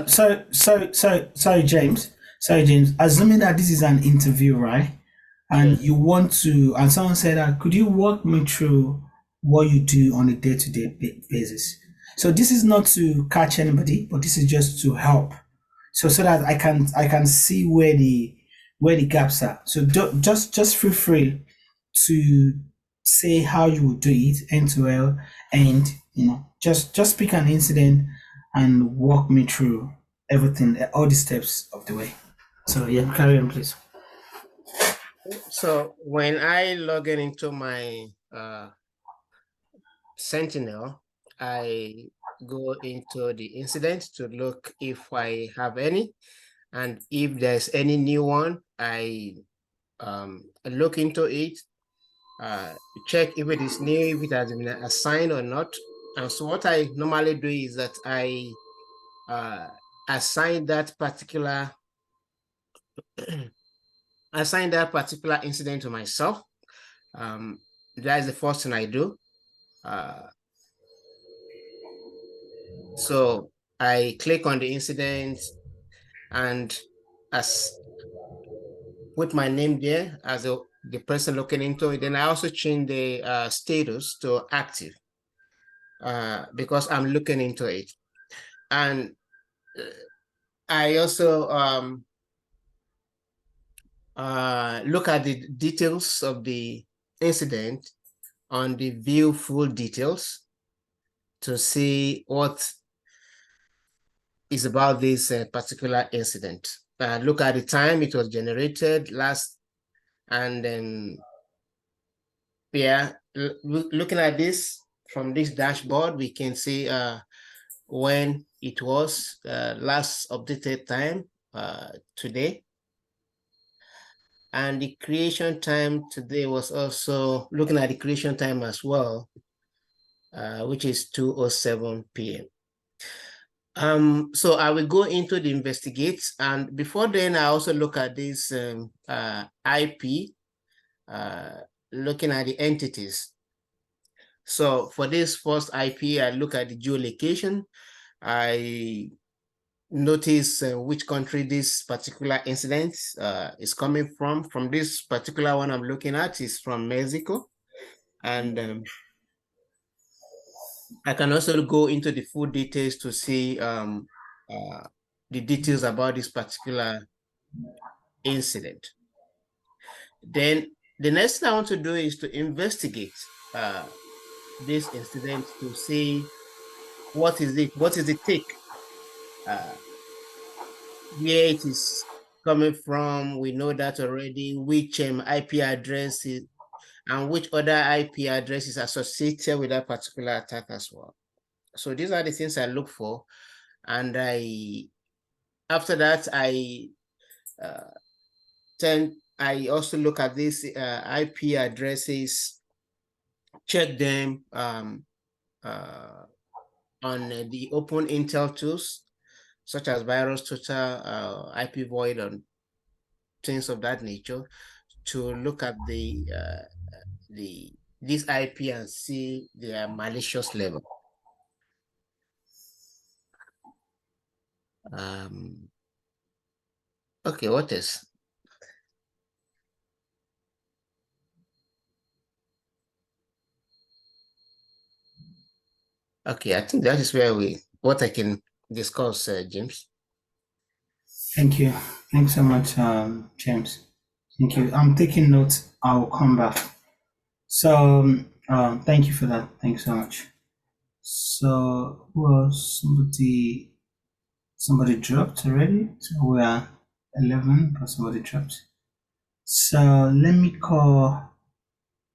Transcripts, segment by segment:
Sorry, James. Sorry, James. Assuming that this is an interview, right? And Yes. you want to, and someone said that, could you walk me through what you do on a day-to-day basis? So this is not to catch anybody, but this is just to help. So that I can see where the gaps are. So just feel free to say how you would do it end to end, and just pick an incident and walk me through everything, all the steps of the way. So yeah, carry on, please. So when I log in into my Sentinel, I go into the incident to look if I have any, and if there's any new one, I look into it, check if it is new, if it has been assigned or not. And so what I normally do is that I uh, assign that particular assign that particular incident to myself. Um, that is the first thing I do. Uh, so I click on the incident and as put my name there as the person looking into it. Then I also change the status to active because I'm looking into it. And uh, I also look at the details of the incident on the view full details to see what is about this particular incident. Look at the time it was generated last, and then yeah, looking at this from this dashboard, we can see when it was last updated time today. And the creation time today was also looking at the creation time as well, which is 2:07 p.m. So I will go into the investigate, and before then, I also look at this IP, looking at the entities. So for this first IP, I look at the geolocation. I notice which country this particular incident is coming from. From this particular one I'm looking at is from Mexico. And I can also go into the full details to see the details about this particular incident. Then the next thing I want to do is to investigate this incident to see what is the take, uh, where it is coming from. We know that already, which IP address is, and which other IP address is associated with that particular attack as well. So these are the things I look for. And after that, uh, I also look at these IP addresses, check them uh, on the open intel tools, such as VirusTotal, IP Void, and things of that nature, to look at the this IP and see their malicious level. Um, okay, what is? Okay, I think that is where what I can discuss, James. Thank you. Thanks so much, James. Thank you. I'm taking notes. I'll come back. So thank you for that. Thanks so much. So who else? Somebody dropped already. So we are 11, but somebody dropped. So let me call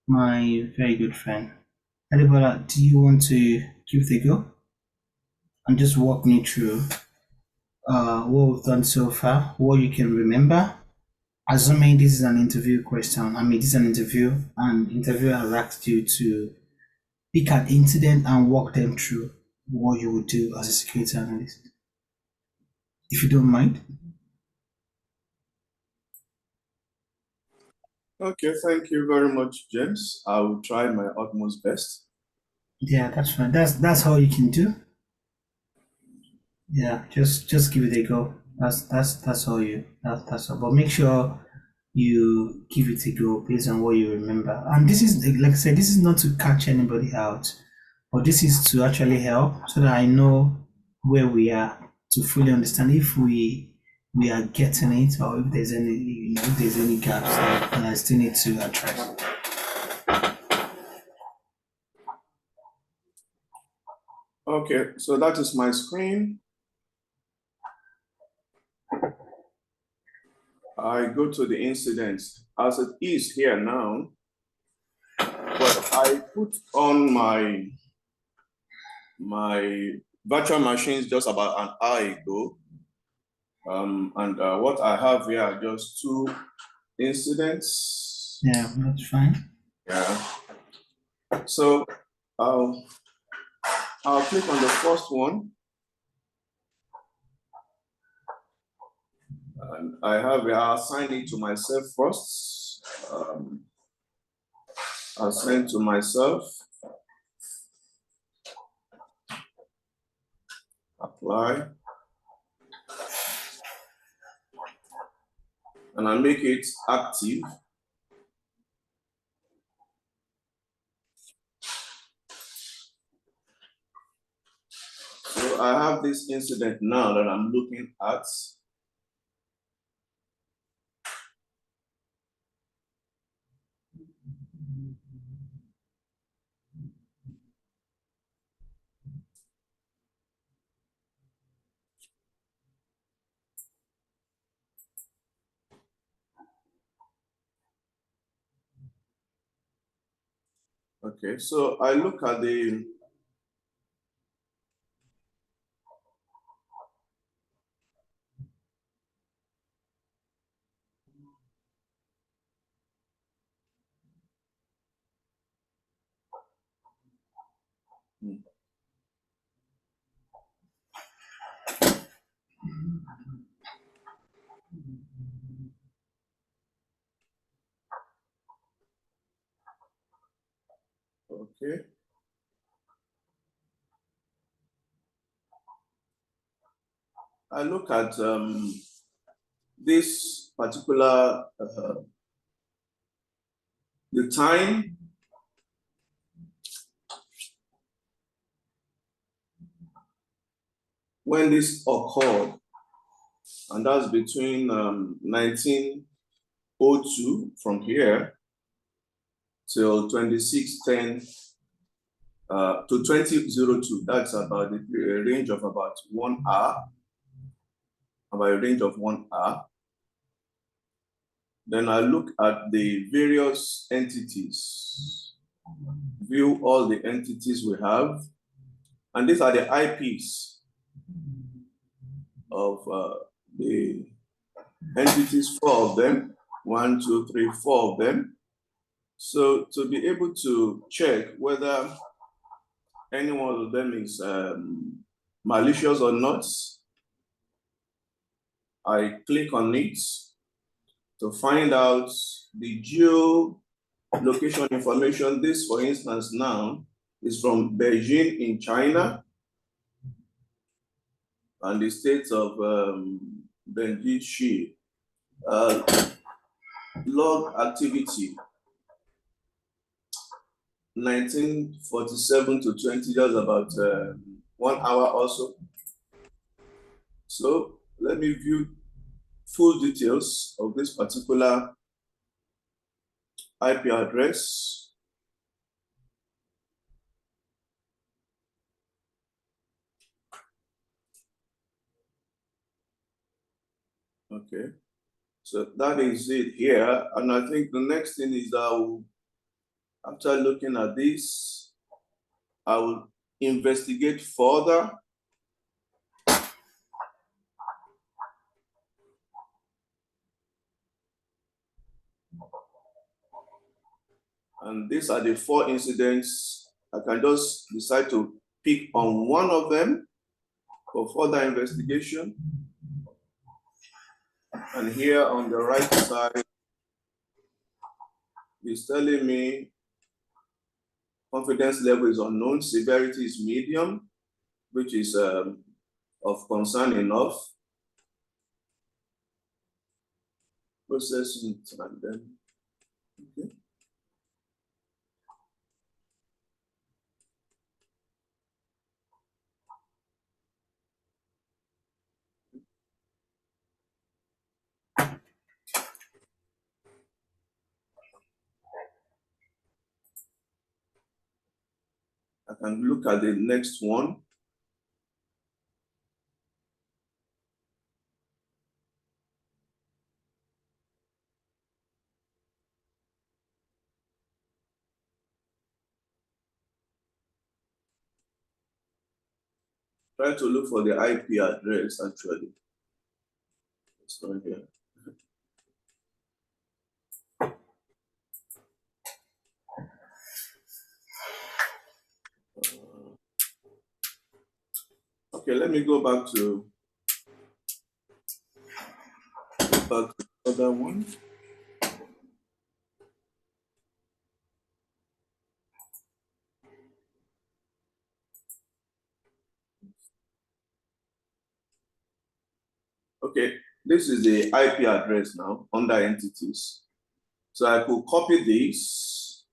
my very good friend. Adibola, do you want to give it a go and just walk me through what we've done so far, what you can remember? Assuming this is an interview question, I mean, this is an interview, and interviewer has asked you to pick an incident and walk them through what you would do as a security analyst, if you don't mind. Okay, thank you very much, James. I will try my utmost best. Yeah, that's fine. That's all you can do. Yeah, just give it a go. That's all you. That's all. But make sure you give it a go based on what you remember. And this is like I said, this is not to catch anybody out, but this is to actually help so that I know where we are to fully understand if we are getting it or if there's any if there's any gaps that I still need to address. Okay, so that is my screen. I go to the incidents as it is here now. But I put on my virtual machines just about an hour ago. And what I have here are just two incidents. Yeah, that's fine. Yeah. So I'll click on the first one. And I have I'll assign it to myself first. I'll send to myself. Apply. And I make it active. So I have this incident now that I'm looking at. Okay, so I look at the okay. I look at this particular the time when this occurred, and that's between 1902 from here till 2610 to 2002. That's about a range of about 1 hour. About a range of 1 hour. Then I look at the various entities, view all the entities we have, and these are the IPs of the entities, 4 of them, 1, 2, 3, 4 of them. So to be able to check whether any one of them is malicious or not, I click on it to find out the geolocation information. This, for instance, now is from Beijing in China and the state of Benji. Log activity 1947 to 20, that's about 1 hour also. So let me view full details of this particular IP address. Okay, so that is it here. And I think the next thing is after looking at this, I will investigate further. And these are the 4 incidents. I can just decide to pick on one of them for further investigation. And here on the right side, it's telling me confidence level is unknown, severity is medium, which is of concern enough. Process it and then, okay. I can look at the next one. Try to look for the IP address actually. It's not here. Okay, let me go back to the other one. Okay, this is the IP address now under entities. So I could copy this,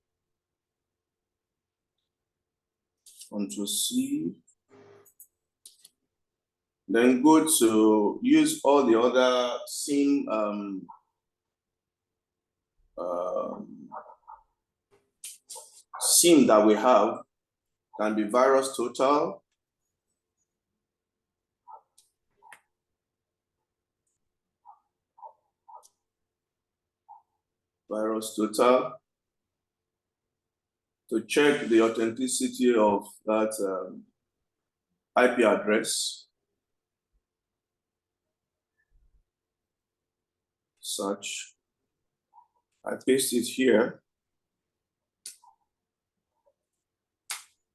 Ctrl C, then go to use all the other SIM SIM that we have. Can be VirusTotal, to check the authenticity of that IP address. Search. I paste it here.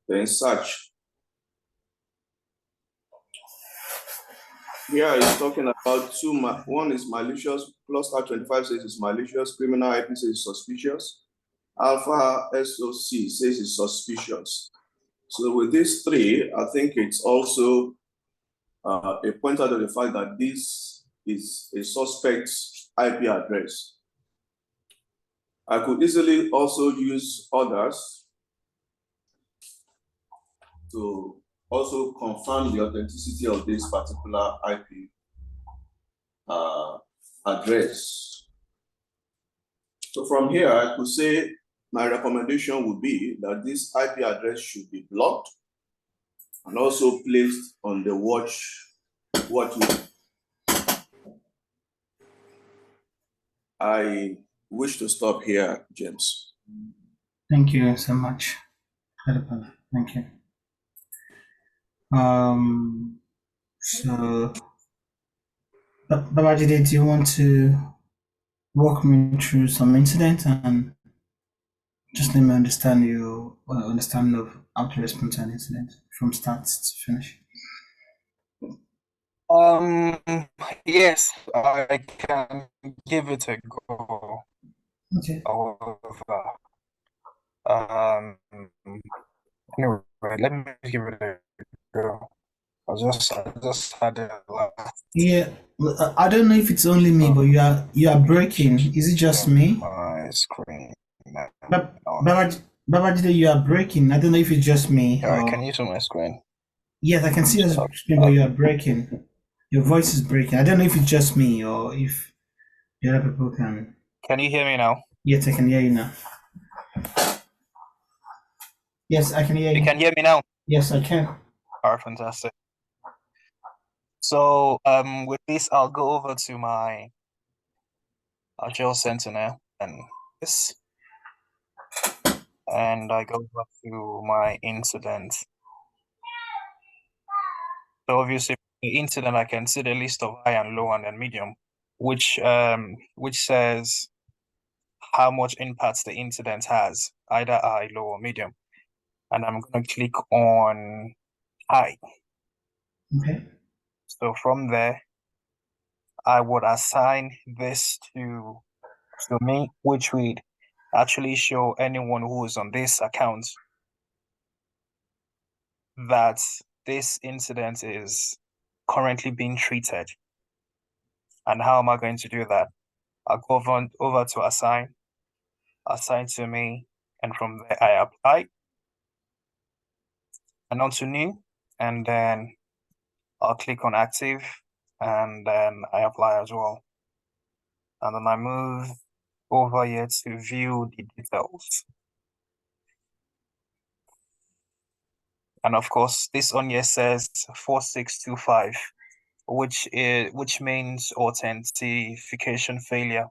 Then search. Here it's talking about two. One is malicious. Plus R25 says it's malicious. Criminal IP says it's suspicious. Alpha SOC says it's suspicious. So with these three, I think it's also a pointer to the fact that this is a suspect's IP address. I could easily also use others to also confirm the authenticity of this particular IP address. So from here, I could say my recommendation would be that this IP address should be blocked and also placed on the watch list. I wish to stop here, James. Thank you so much. Thank you. So, Babajide, do you want to walk me through some incident and just let me understand your understanding of how to respond to an incident from start to finish? Yes, I can give it a go. Okay. Anyway, let me give it a go. I just had a laugh. Yeah, I don't know if it's only me, but you are breaking. Is it just me? My screen. Babajide, you are breaking. I don't know if it's just me. Can you see my screen? Yes, I can see your screen, but you are breaking. Your voice is breaking. I don't know if it's just me or if the other people can. Can you hear me now? Yes, I can hear you now. Yes, I can hear you. You can hear me now? Yes, I can. All right, fantastic. So with this, I'll go over to my Agile Sentinel and this, and I go back to my incident. So obviously, the incident, I can see the list of high and low and then medium, which says how much impact the incident has, either high, low, or medium. And I'm going to click on high. Okay. So from there, I would assign this to me, which would actually show anyone who is on this account that this incident is currently being treated. And how am I going to do that? I'll go over to assign to me, and from there I apply, and onto new, and then I'll click on active, and then I apply as well. And then I move over here to view the details. And of course, this on here says 4625, which means authentication failure.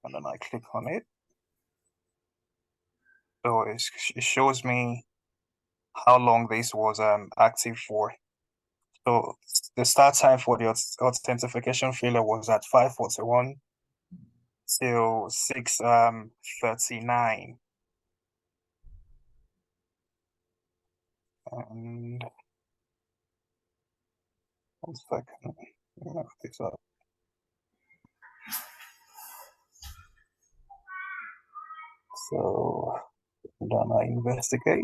And then I click on it. So it shows me how long this was active for. So the start time for the authentication failure was at 5:41 till 6:39. And 1 second. This up. So then I investigate.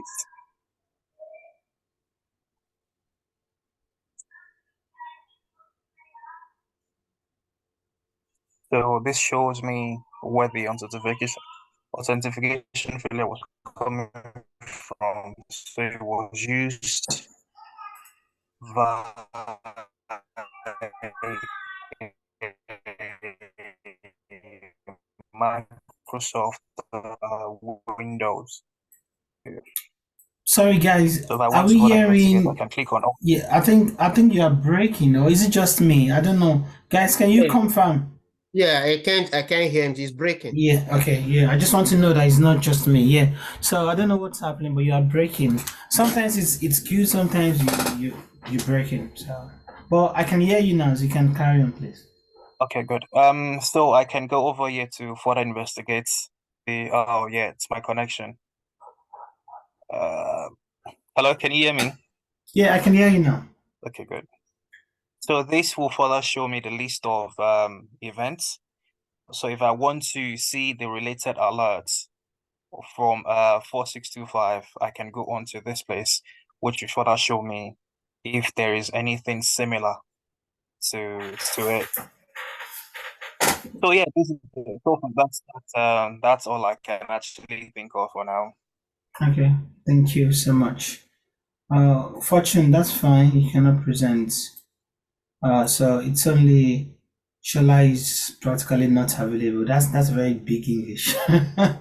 So this shows me where the authentication failure was coming from. So it was used via Microsoft Windows. Sorry, guys. So if I Are want we to investigate, hearing? I can click on. Yeah, I think you are breaking, or is it just me? I don't know. Guys, can you Hey. confirm? Yeah, I can't hear him. He's breaking. Yeah, okay, yeah. I just want to know that it's not just me. Yeah. So I don't know what's happening, but you are breaking. Sometimes it's good, sometimes you're breaking. So, but I can hear you now, so you can carry on, please. Okay, good. So I can go over here to further investigate the. Oh yeah, it's my connection. Hello, can you hear me? Yeah, I can hear you now. Okay, good. So this will further show me the list of events. So if I want to see the related alerts from 4625, I can go on to this place, which will further show me if there is anything similar to it. So yeah, this is that's all I can actually think of for now. Okay, thank you so much. Fortune, that's fine. You cannot present. So it's only Shola is practically not available. That's very big English. I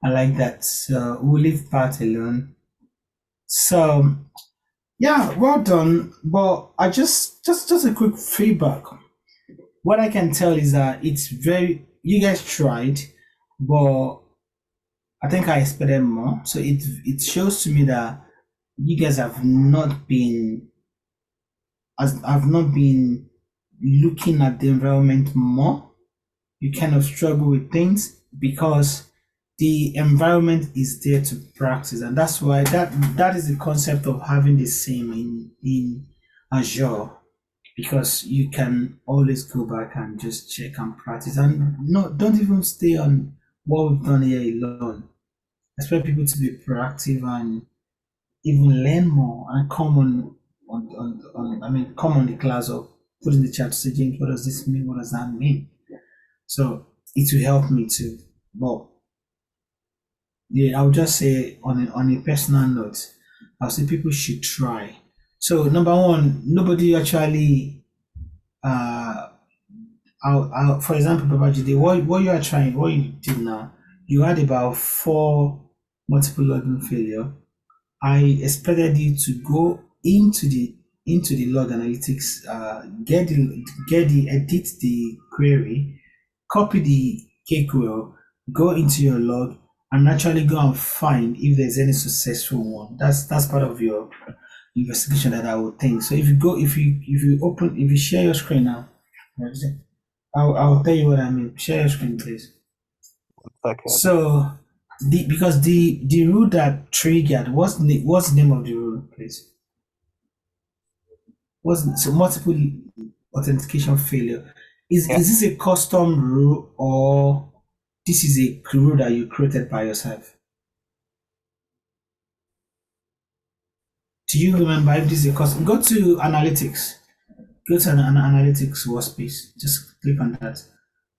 like that. So we'll leave Pat alone. So yeah, well done. But I just a quick feedback. What I can tell is that it's very you guys tried, but I think I expected more. So it shows to me that you guys have not been looking at the environment more. You kind of struggle with things because the environment is there to practice, and that's why that is the concept of having the same in Azure, because you can always go back and just check and practice, and don't even stay on what we've done here alone. Expect people to be proactive and even learn more and come come on the class or put in the chat to say, James, what does this mean? What does that mean? So it will help me too. But yeah, I'll just say on a personal note, I'll say people should try. So number one, nobody actually for example, Babajide, what you are trying, what you did now, you had about 4 multiple login failure. I expected you to go into the log analytics, get the edit the query, copy the KQL, go into your log, and actually go and find if there's any successful one. That's part of your investigation that I would think. So if you share your screen now, I'll tell you what I mean. Share your screen, please. Okay. So because the rule that triggered, what's the name of the rule, please? So multiple authentication failure. Is this a custom rule, or this is a rule that you created by yourself? Do you remember if this is a cost? Go to analytics. Go to an analytics workspace. Just click on that.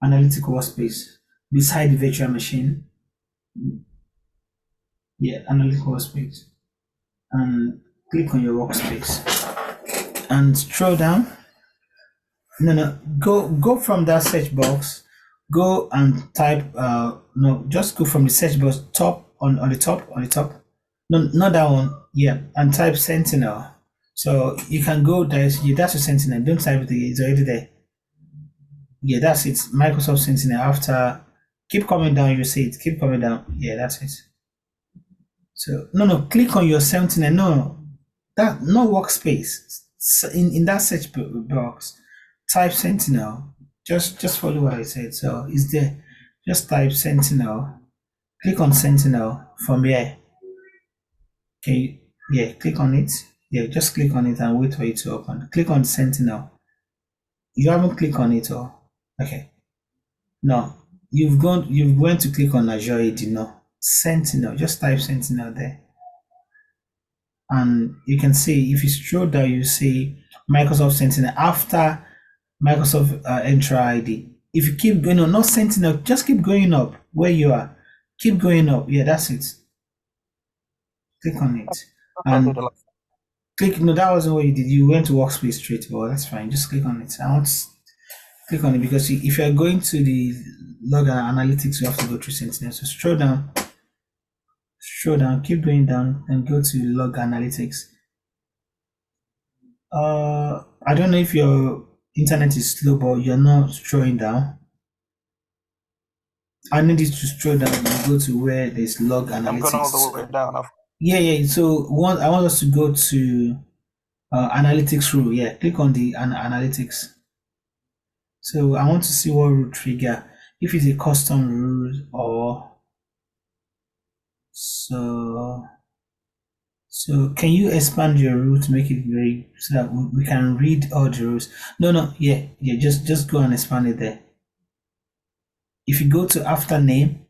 Analytic workspace. Beside the virtual machine. Yeah, analytic workspace. And click on your workspace. And scroll down. No. Go from that search box. Go and type no, just go from the search box top on the top. No, not that one. Yeah, and type Sentinel. So you can go there. That's your Sentinel. Don't type it. It's already there. Yeah, that's it. Microsoft Sentinel. After, keep coming down. You see it. Keep coming down. Yeah, that's it. So no. Click on your Sentinel. No, that no workspace. So in that search box, type Sentinel. Just follow what I said. So it's there. Just type Sentinel. Click on Sentinel from here. Okay, yeah, click on it. Yeah, just click on it and wait for it to open. Click on Sentinel. You haven't clicked on it, or okay. No, you've went to click on Azure AD. No, Sentinel. Just type Sentinel there, and you can see if you scroll down, you see Microsoft Sentinel after Microsoft Entra ID. If you keep going on, not Sentinel, just keep going up where you are. Keep going up. Yeah, that's it. Click on it. And click, no, that wasn't what you did. You went to workspace straight, but that's fine. Just click on it. I want to click on it because if you're going to the log analytics, you have to go through Sentinel. So scroll down, keep going down and go to log analytics. I don't know if your internet is slow, but you're not scrolling down. I need you to scroll down and go to where there's log analytics. I'm going all the way down. Yeah. So I want us to go to analytics rule. Yeah, click on the analytics. So I want to see what rule trigger, if it's a custom rule or so. So can you expand your rule to make it very so that we can read all the rules? No. Yeah. Just go and expand it there. If you go to after name,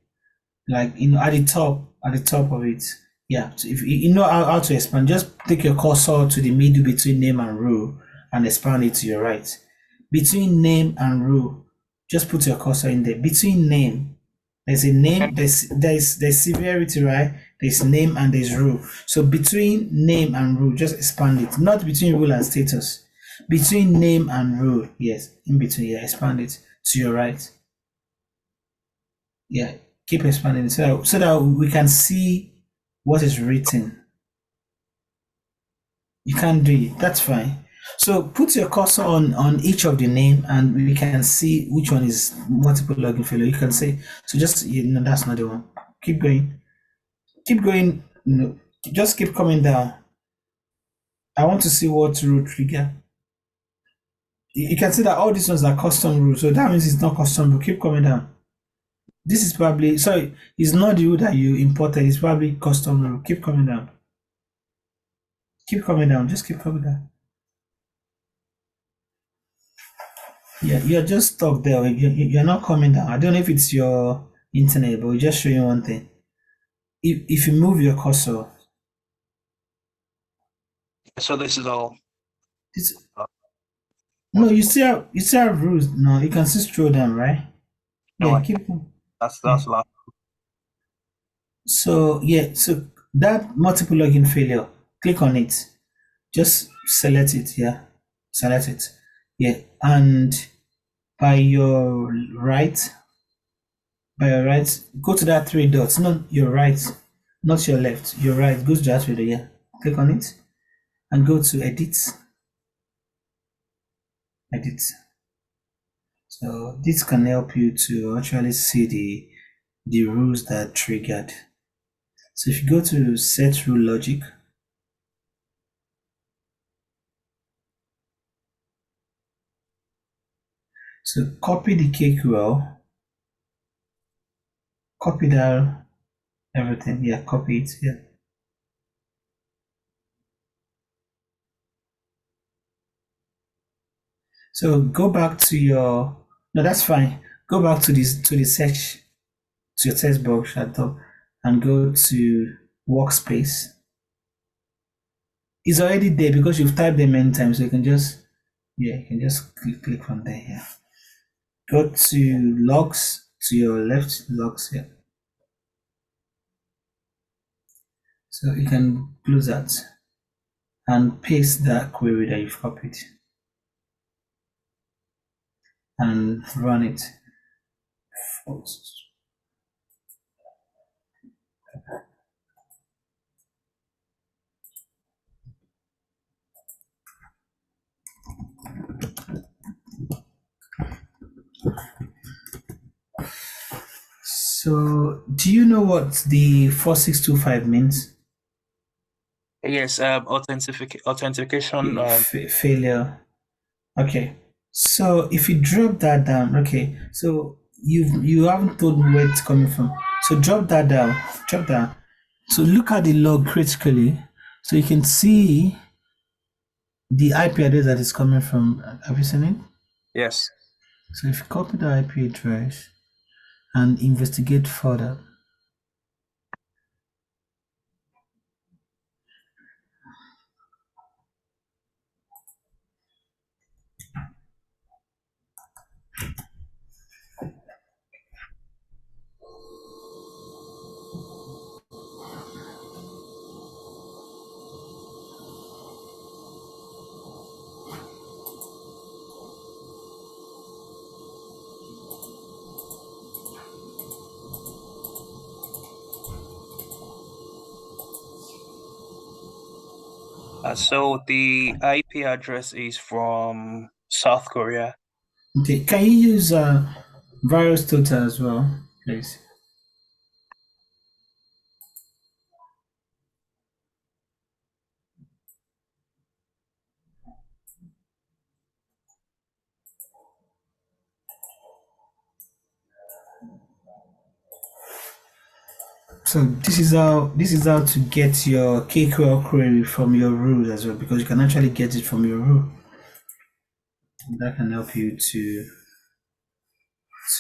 like at the top of it, yeah. So if you know how to expand, just take your cursor to the middle between name and row and expand it to your right. Between name and row, just put your cursor in there. Between name, there's a name, there's severity, right? There's name and there's row. So between name and row, just expand it. Not between rule and status. Between name and row, yes, in between, yeah, expand it to your right. Yeah, keep expanding so that we can see what is written. You can't do it, that's fine. So put your cursor on each of the name and we can see which one is multiple login failure. You can say, so just, that's not the one. Keep going. Just keep coming down. I want to see what rule trigger. You can see that all these ones are custom rules. So that means it's not custom rule. Keep coming down. This is probably, sorry, it's not the rule that you imported. It's probably custom rule. Keep coming down. Just keep coming down. Yeah, you're just stuck there. You're not coming down. I don't know if it's your internet, but we'll just show you one thing. If you move your cursor. So this is all. No, you still have rules. No, you can still scroll down, right? No, yeah, keep them. That's last. So that multiple login failure, click on it. Just select it, yeah. Select it. Yeah. And by your right, go to that three dots. No, your right, not your left. Your right, go to that three dots, yeah. Click on it and go to edit. So this can help you to actually see the rules that triggered. So if you go to set rule logic, so copy the KQL, copy that everything, yeah, copy it, yeah. So go back to your, no, that's fine. Go back to the search, to your text box at top and go to workspace. It's already there because you've typed them many times, so you can just click from there. Yeah. Go to logs to your left, logs here. So you can close that and paste that query that you've copied and run it. So, do you know what the 4625 means? Yes, authentication. Failure. Okay. So if you drop that down, okay. So you haven't told me where it's coming from. So drop that down. Drop down. So look at the log critically, so you can see the IP address that is coming from. Have you seen it? Yes. So if you copy the IP address and investigate further. So the IP address is from South Korea. Okay, can you use VirusTotal as well, please? So this is how to get your KQL query from your rule as well, because you can actually get it from your rule. And that can help you to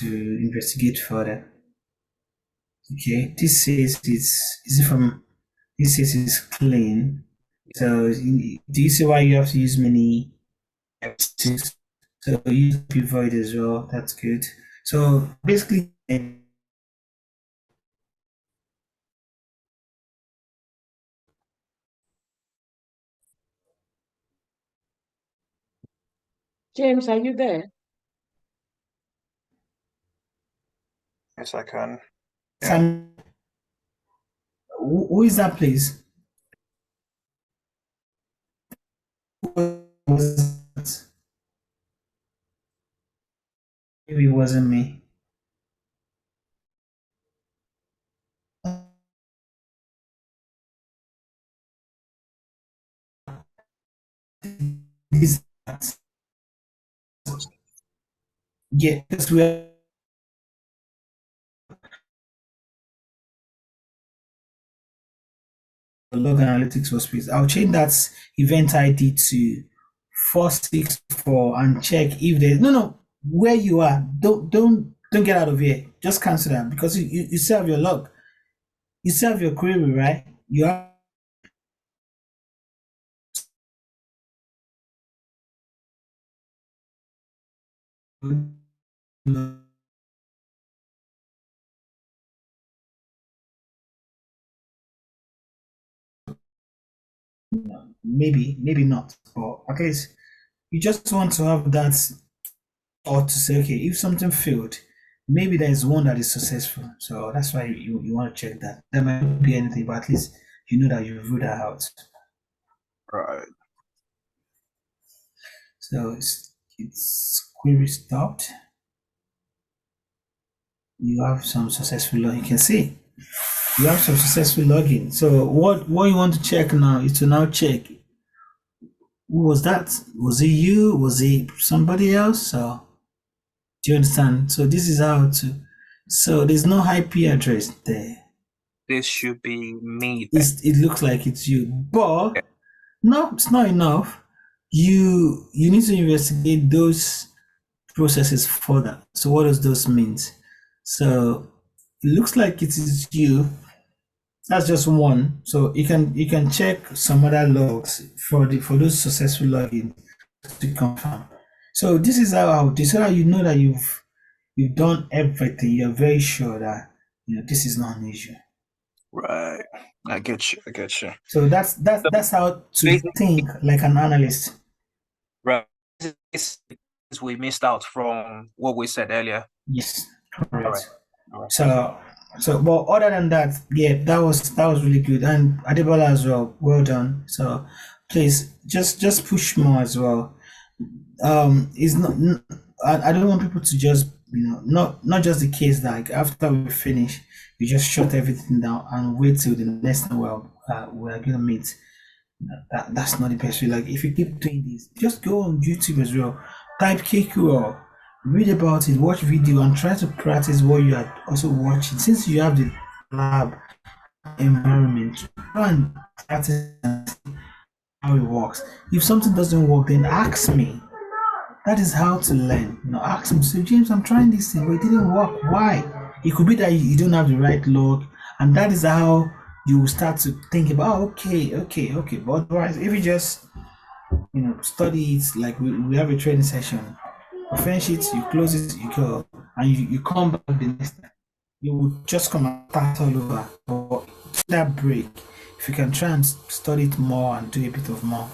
investigate further. Okay, this says this says it's clean. So do you see why you have to use many F's? So use pivot as well. That's good. So basically, James, are you there? Yes, I can. who is that, please? Who was that? Maybe it wasn't me. Is that? Yeah, because we are log analytics workspace. I'll change that event ID to 464 and check if there's no where you are. Don't get out of here. Just cancel that because you still have your log. You still have your query, right? You have maybe not, but at least you just want to have that, or to say, okay, if something failed, maybe there is one that is successful. So that's why you want to check that. There might not be anything, but at least you know that you've ruled that out. Right. So it's query stopped. You have some successful login. You can see you have some successful login. So what you want to check now is to now check who was that? Was it you? Was it somebody else? So do you understand? So this is how to. So there's no IP address there. This should be me. It looks like it's you, but no, it's not enough. You need to investigate those processes further. So what does those mean? So it looks like it is you. That's just one. So you can check some other logs for those successful login to confirm. So this is how I would do, so that you know that you've done everything. You're very sure that this is not an issue. Right. I get you. I get you. So that's how to Basically- think like an analyst. Right. This is we missed out from what we said earlier. Yes, All correct. right. All right. So, but other than that, yeah, that was really good, and Adebola as well. Well done. So, please just push more as well. It's not. I don't want people to just not just the case that like, after we finish, we just shut everything down and wait till the next time we're gonna meet. That's not the best way. Like if you keep doing this, just go on YouTube as well. Type KQL, read about it, watch video, and try to practice what you are also watching. Since you have the lab environment, try and practice and see how it works. If something doesn't work, then ask me. That is how to learn. Ask me. So James, I'm trying this thing, but it didn't work. Why? It could be that you don't have the right log, and that is how you will start to think about. Okay. But otherwise, if you just study it like we have a training session, you finish it, you close it, you go, and you come back the next time. You will just come and start all over. But that break, if you can try and study it more and do a bit of more,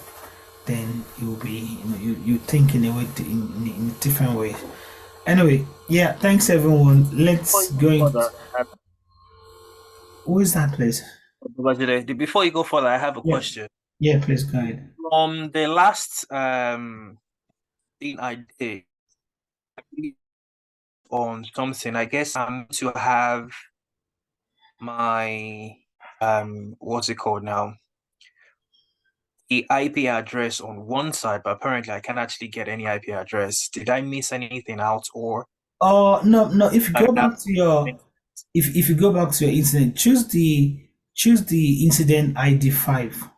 then it will be you think in a way in a different way. Anyway, yeah, thanks everyone. Let's go. Who is that, please? Before you go further, I have a question. Yeah, please go ahead. From the last thing I did on something, I guess I'm to have my what's it called now? The IP address on one side, but apparently I can't actually get any IP address. Did I miss anything out, or? No. If you go back to your if you go back to your incident, choose the incident ID 5.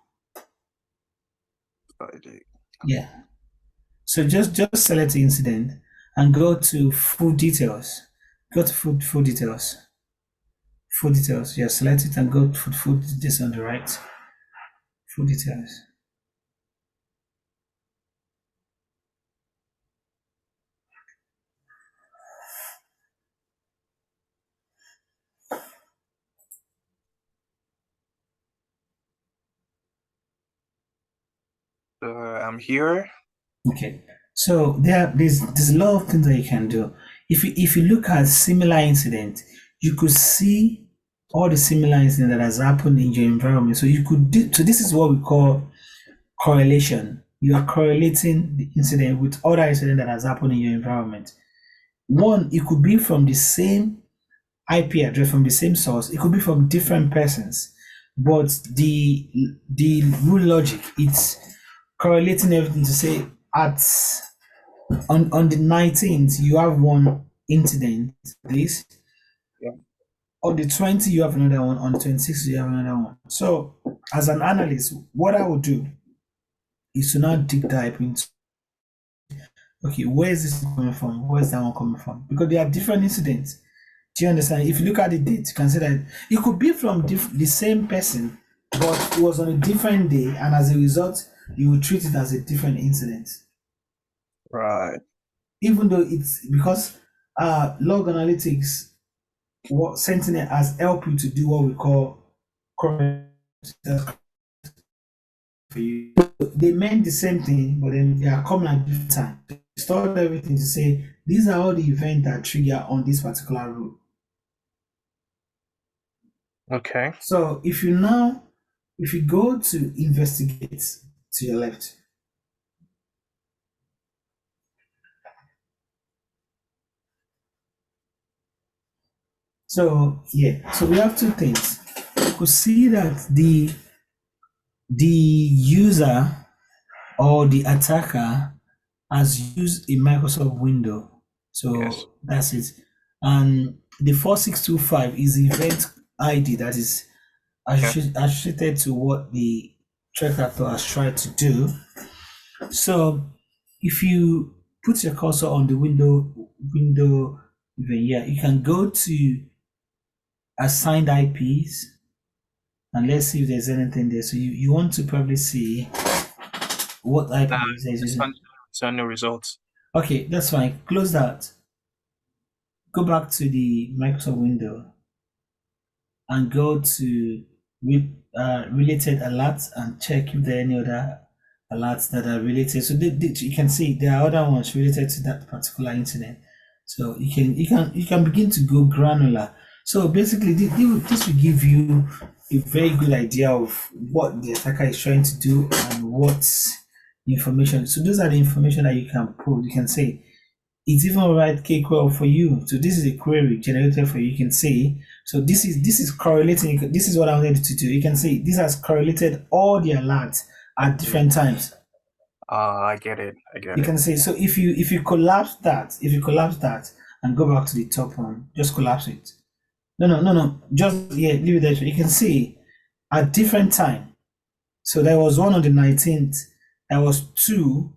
Yeah. So just select the incident and go to full details. Go to full details. Full details. Yeah, select it and go to full details on the right. Full details. I'm here. Okay. So there's a lot of things that you can do. If you look at similar incident, you could see all the similar incident that has happened in your environment. So you could do. So this is what we call correlation. You are correlating the incident with other incident that has happened in your environment. One, it could be from the same IP address, from the same source. It could be from different persons, but the rule logic, it's correlating everything to say on the 19th you have one incident, this. Yeah. On the 20th you have another one. On the 26th you have another one. So as an analyst, what I would do is to now dig deep into, okay, where is this coming from? Where is that one coming from? Because they are different incidents. Do you understand? If you look at the date, you can see that it could be from the same person, but it was on a different day, and as a result, you will treat it as a different incident. Right. Even though it's because log analytics, what Sentinel has helped you to do what we call correct for you. They meant the same thing, but then they are coming at different time. They stored everything to say these are all the events that trigger on this particular rule. Okay. So if you go to investigate to your left, so yeah, so we have two things. You could see that the user or the attacker has used a Microsoft window. So Yes. that's it. And the 4625 is the event ID that is associated to what the threat actor has tried to do. So if you put your cursor on the window even here, you can go to assigned IPs, and let's see if there's anything there. So you want to probably see what IP the user is using. So no results. Okay, that's fine. Close that. Go back to the Microsoft window and go to related alerts and check if there are any other alerts that are related. So you can see there are other ones related to that particular incident. So you can begin to go granular. So basically, this will give you a very good idea of what the attacker is trying to do and what information. So those are the information that you can prove. You can say it's even right KQL for you. So this is a query generated for you. You can say, so this is correlating. This is what I wanted to do. You can say this has correlated all the alerts at different times. I get it. You can say, so if you collapse that, and go back to the top one, just collapse it. No. Just leave it there. You can see at different time. So there was one on the 19th. There was two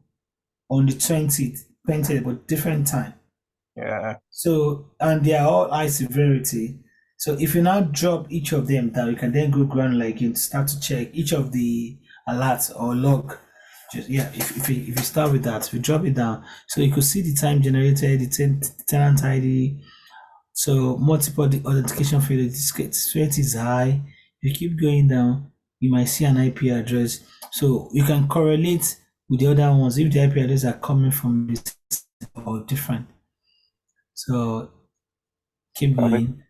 on the 20th, but different time. Yeah. So, and they are all high severity. So if you now drop each of them down, you can then go granular again to start to check each of the alerts or log. Just if you start with that, if you drop it down, so you could see the time generated, the tenant ID. So multiple authentication failure, this threat is high. If you keep going down, you might see an IP address. So you can correlate with the other ones if the IP addresses are coming from this or different. So keep going.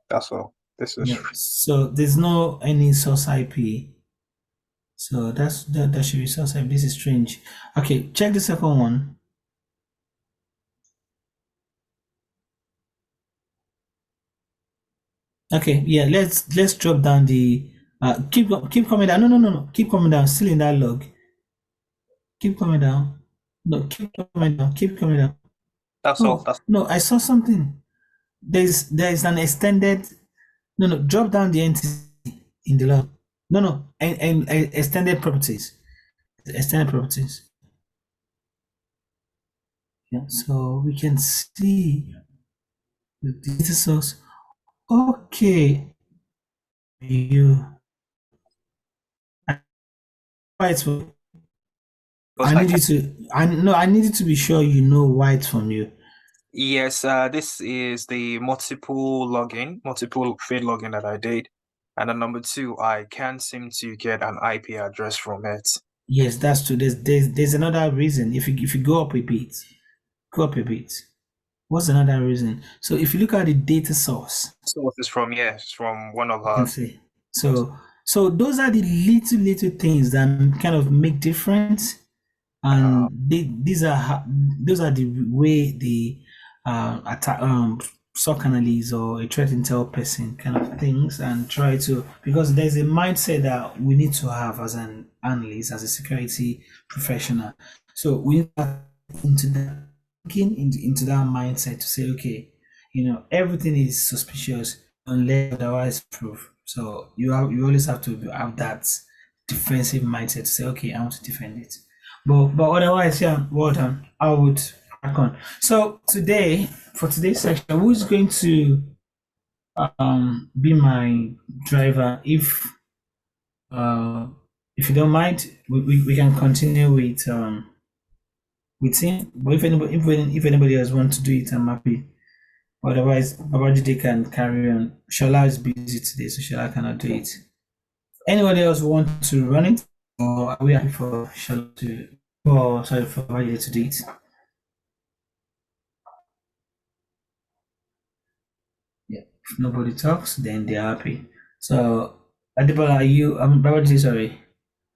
That's all. This is So there's no any source IP. So that should be source IP. This is strange. Okay, check the second one. Okay, let's drop down the keep coming down. No. Keep coming down, still in that log. Keep coming down. No, keep coming down. That's all. No, I saw something. There's an extended. No, drop down the entity in the log. No, and extended properties. Extended properties. Yeah, so we can see the data source. Okay, you. Right. I need you to. I needed to be sure you know why it's from you. Yes, this is the multiple feed login that I did. And then number two, I can't seem to get an IP address from it. Yes, that's true. There's another reason. If you go up a bit. What's another reason? So if you look at the data source. Source is from one of You our. can see. So those are the little things that kind of make difference, and those are the way the attack SOC analyst or a threat intel person kind of thinks and try to, because there's a mindset that we need to have as an analyst, as a security professional. So we need to into that mindset to say, okay, everything is suspicious unless otherwise proved. So you always have to have that defensive mindset to say, okay, I want to defend it. But otherwise, well done. I would crack on. So for today's section, who's going to be my driver? If you don't mind, we can continue with him. But if anybody else wants to do it, I'm happy. Otherwise, Babajide can carry on. Shola is busy today, so Shola cannot do it. Anybody else want to run it, or are we happy for Shola for Babajide to do it? Yeah. If nobody talks, then they're happy. So, Adibola, Babajide, sorry.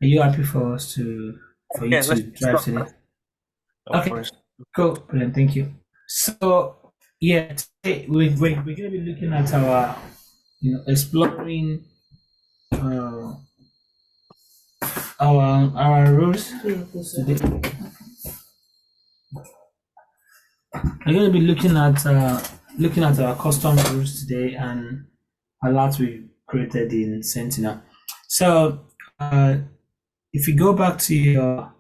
Are you happy for you to drive today? Okay, cool. Brilliant. Thank you. So, today we're going to be looking at our, exploring our rules today. We're going to be looking at our custom rules today and alerts we created in Sentinel. So, if you go back to your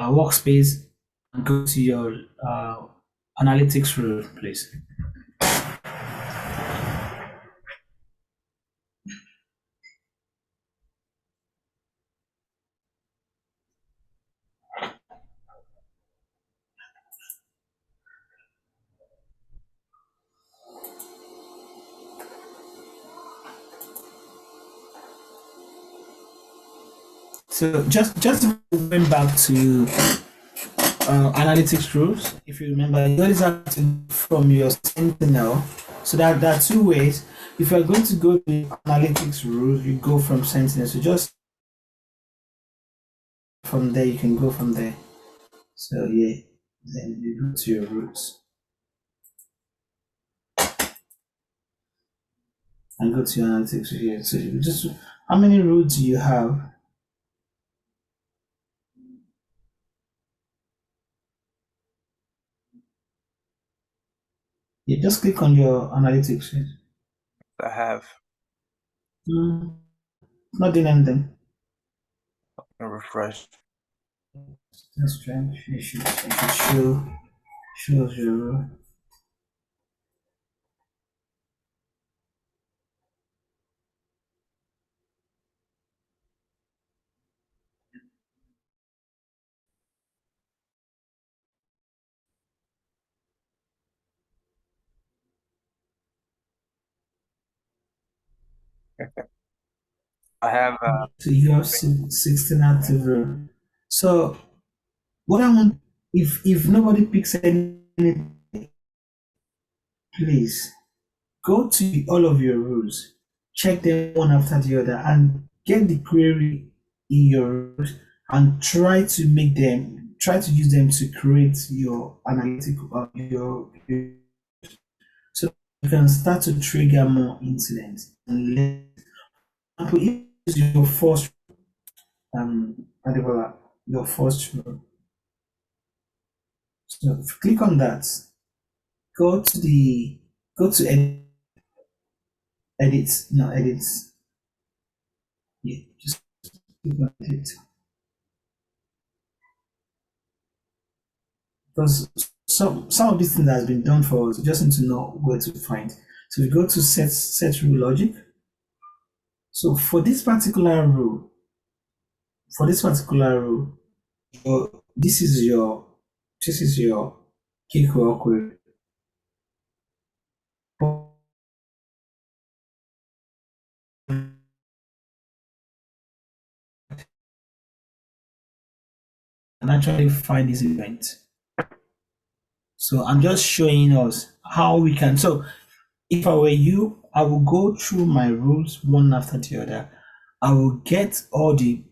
workspace and go to your analytics rule, please. So just going back to analytics rules, if you remember, you always have to from your Sentinel. So that there are two ways. If you're going to go to analytics rules, you go from Sentinel. So just from there, you can go from there. So yeah, then you go to your roots and go to your analytics here. So you just how many roots do you have? Yeah, just click on your analytics sheet. I have. Not doing anything. Refresh. That's strange. It should show your. I have. So you have 16 active row. So what I want, if nobody picks anything, please go to all of your rows, check them one after the other, and get the query in your rows and try to use them to create your analytical so you can start to trigger more incidents. And if you use your first your first row. So if you click on that, go to edit, no edits. Yeah, just click on edit. Because some of these things has been done for us, we just need to know where to find. So we go to set rule logic. So for this particular rule, this is your KQL query. And actually find this event. So I'm just showing us how we can. So if I were you, I will go through my rules one after the other. I will get all the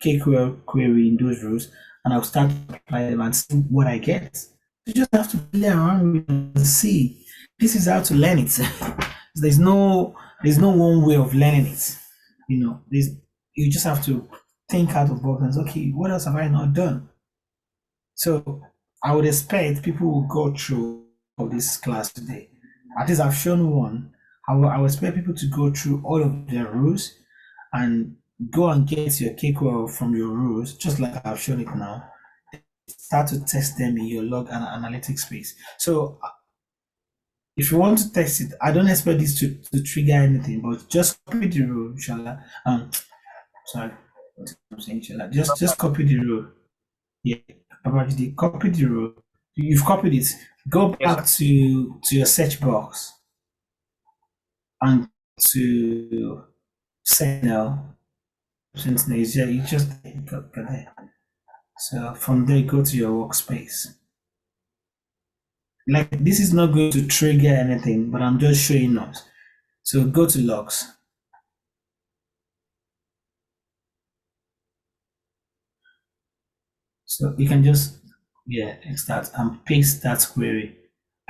KQL query in those rules and I'll start to apply them and see what I get. You just have to play around with and see. This is how to learn it. There's no one way of learning it. You just have to think out of the box and say, okay, what else have I not done? So I would expect people will go through this class today. At least I've shown one. I would expect people to go through all of their rules and go and get your KQL from your rules, just like I've shown it now. Start to test them in your log and analytics space. So if you want to test it, I don't expect this to trigger anything, but just copy the rule, inshallah. Sorry, I'm saying inshallah. Just copy the rule. Yeah, copy the rule. You've copied it. Go back to your search box and to Sentinel. Sentinel is you just go there. So from there, go to your workspace. Like this is not going to trigger anything, but I'm just showing us. So go to logs. So you can just start and paste that query.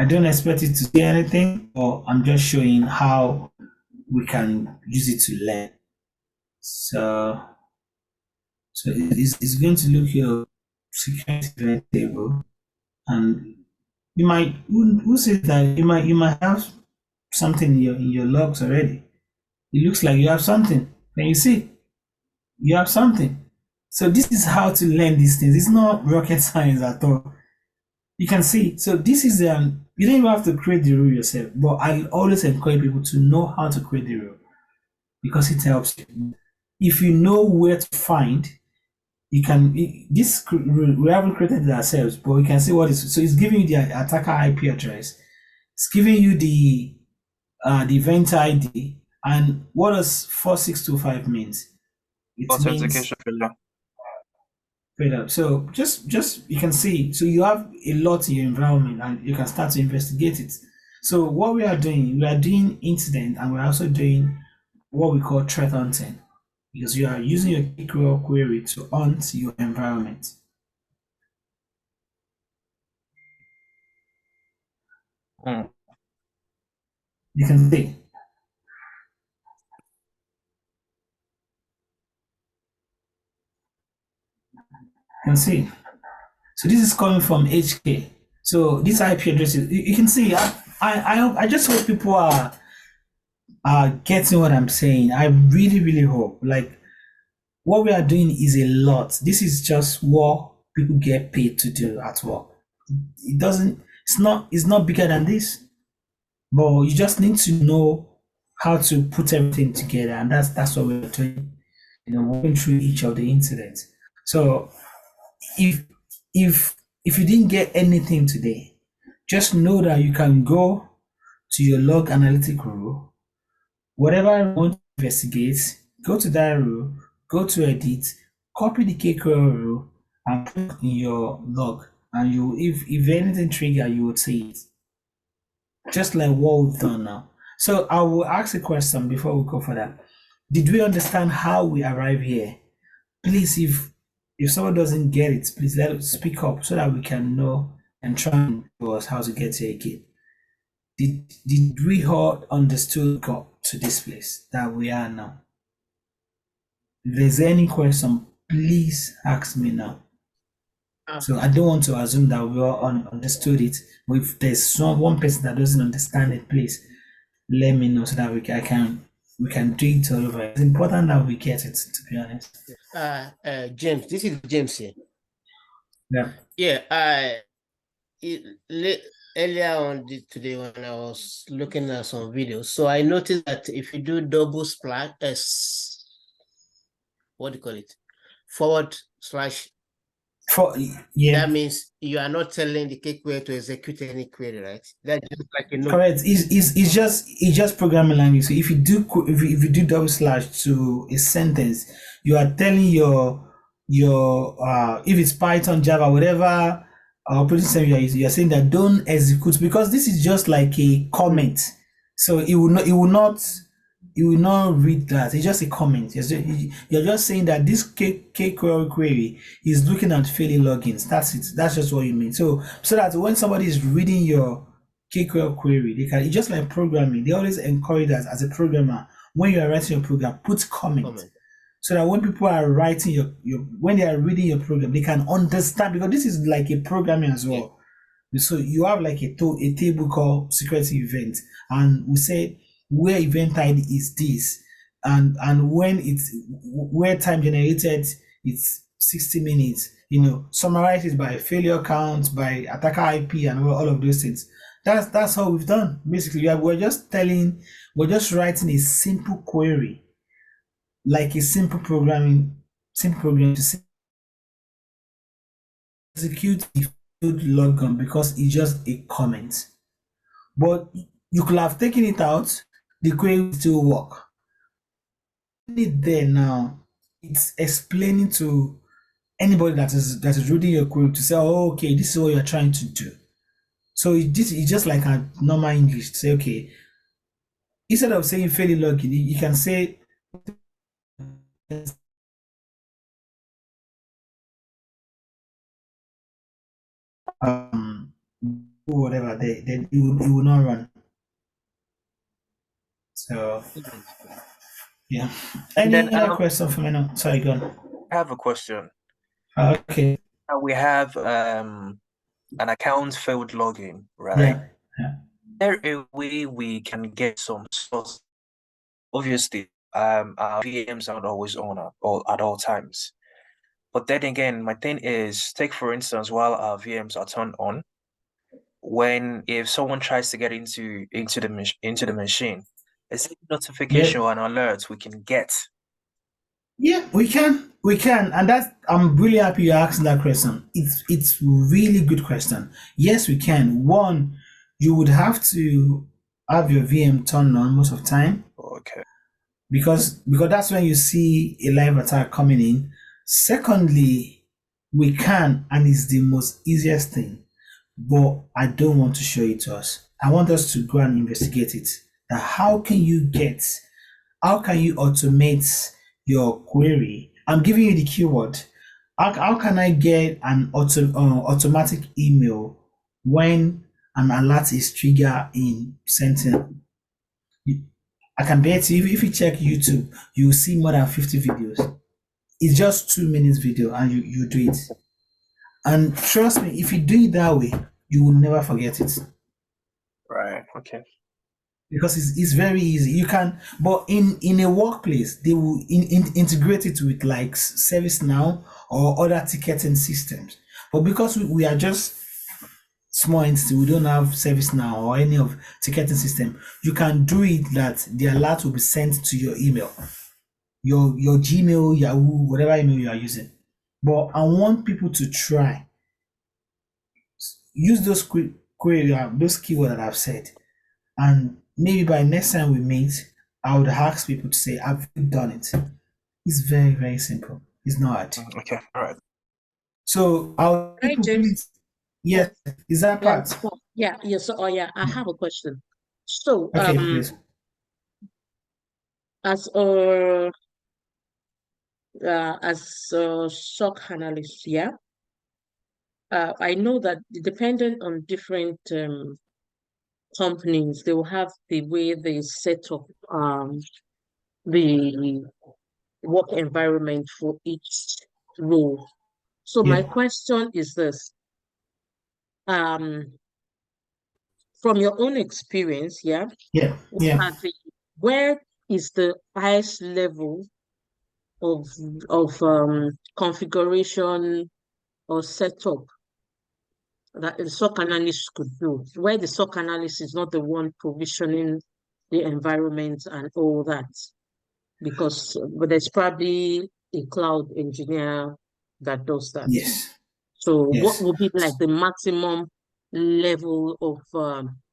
I don't expect it to do anything, or I'm just showing how we can use it to learn. So it's going to look your security event table, and you might who says that you might have something in your logs already. It looks like you have something. Can you see? You have something. So this is how to learn these things. It's not rocket science at all. You can see. So this is you don't even have to create the rule yourself. But I always encourage people to know how to create the rule because it helps you. If you know where to find, you can. This rule we haven't created it ourselves, but we can see what is. So it's giving you the attacker IP address. It's giving you the event ID and what does 4625 means. It Authentication failure. Straight up. So just you can see, so you have a lot in your environment and you can start to investigate it. So what we are doing incident, and we're also doing what we call threat hunting, because you are using your SQL query to hunt your environment. Mm. You can see. You can see. So this is coming from HK. So this IP address is, you can see. I just hope people are getting what I'm saying. I really hope, like, what we are doing is a lot. This is just what people get paid to do at work. It doesn't. It's not bigger than this. But you just need to know how to put everything together, and that's what we're doing. You know, going through each of the incidents. So if if you didn't get anything today, just know that you can go to your log analytic rule, whatever you want to investigate, go to that rule, go to edit, copy the KQL rule, and put in your log. And you, if anything trigger, you would see it. Just like what we've done now. So I will ask a question before we go for that. Did we understand how we arrive here? Please, if someone doesn't get it, please let us speak up so that we can know and try and show us how to get here again. Did we all understood got to this place that we are now? If there's any question, please ask me now. So I don't want to assume that we all understood it. But if there's one person that doesn't understand it, please let me know so that we can do it all over. It's important that we get it, to be honest. James, this is James here. Yeah. Yeah. Earlier on today when I was looking at some videos, so I noticed that if you do double splash, what do you call it? Forward slash. Yeah. That means you are not telling the KQL to execute any query, right? That's just like a correct. It's just programming language. So if you do double slash to a sentence, you are telling your if it's Python, Java, whatever operating system you are saying that don't execute, because this is just like a comment. So it will not read that. It's just a comment. You're just saying that this KQL query is looking at failing logins. That's it. That's just what you mean. So that when somebody is reading your KQL query, it's just like programming. They always encourage us as a programmer, when you are writing your program, put comment. So that when people are writing when they are reading your program, they can understand, because this is like a programming as well. Yeah. So you have like a table called security event, and we say where event ID is this, and when it's where time generated it's 60 minutes, summarize it by failure count, by attacker IP, and all of those things. That's how we've done. Basically, we're just writing a simple query, like a simple program to execute the field logon, because it's just a comment. But you could have taken it out, the query will still work. It there now, it's explaining to anybody that is reading your query to say, oh, okay, this is what you're trying to do. So it's just like a normal English to say, okay, instead of saying fairly login, you can say whatever, then it will not run. So yeah. Any other question for me now? Sorry, go on. I have a question. Okay. We have an account failed login, right? Yeah. Is there a way we can get some source? Obviously, our VMs are not always on at all times. But then again, my thing is, take for instance, while our VMs are turned on, if someone tries to get into the machine, is there a notification or an alert we can get? Yeah, we can, and I'm really happy you're asking that question. It's really good question. Yes, we can. One, you would have to have your VM turned on most of the time. Okay. Because that's when you see a live attack coming in. Secondly, We can, and it's the most easiest thing. But I don't want to show it to us. I want us to go and investigate it. That how can you automate your query? I'm giving you the keyword. How can I get an automatic email when an alert is triggered in Sentinel? I can bet you if you check YouTube, you will see more than 50 videos. It's just 2 minutes video and you do it. And trust me, if you do it that way, you will never forget it. Right. Okay. Because it's very easy. You can, but in a workplace, they will integrate it with like ServiceNow or other ticketing systems. But because we are just small entity, we don't have ServiceNow or any of ticketing system, you can do it that the alert will be sent to your email, your Gmail, Yahoo, whatever email you are using. But I want people to try use those those keywords that I've said, and maybe by next time we meet, I would ask people to say, "Have you done it?" It's very, very simple. It's not hard. Okay. All right. So I'll Hi, James. yes, is that part? Yeah. So, I have a question. So, Okay, please. as a SOC analyst, yeah, I know that depending on different companies, they will have the way they set up the work environment for each role. So my Yeah. question is this: from your own experience, yeah, Yeah. where is the highest level of configuration or setup that the SOC analyst could do, where the SOC analyst is not the one provisioning the environment and all that? Because but there's probably a cloud engineer that does that. Yes. So Yes. what would be like the maximum level of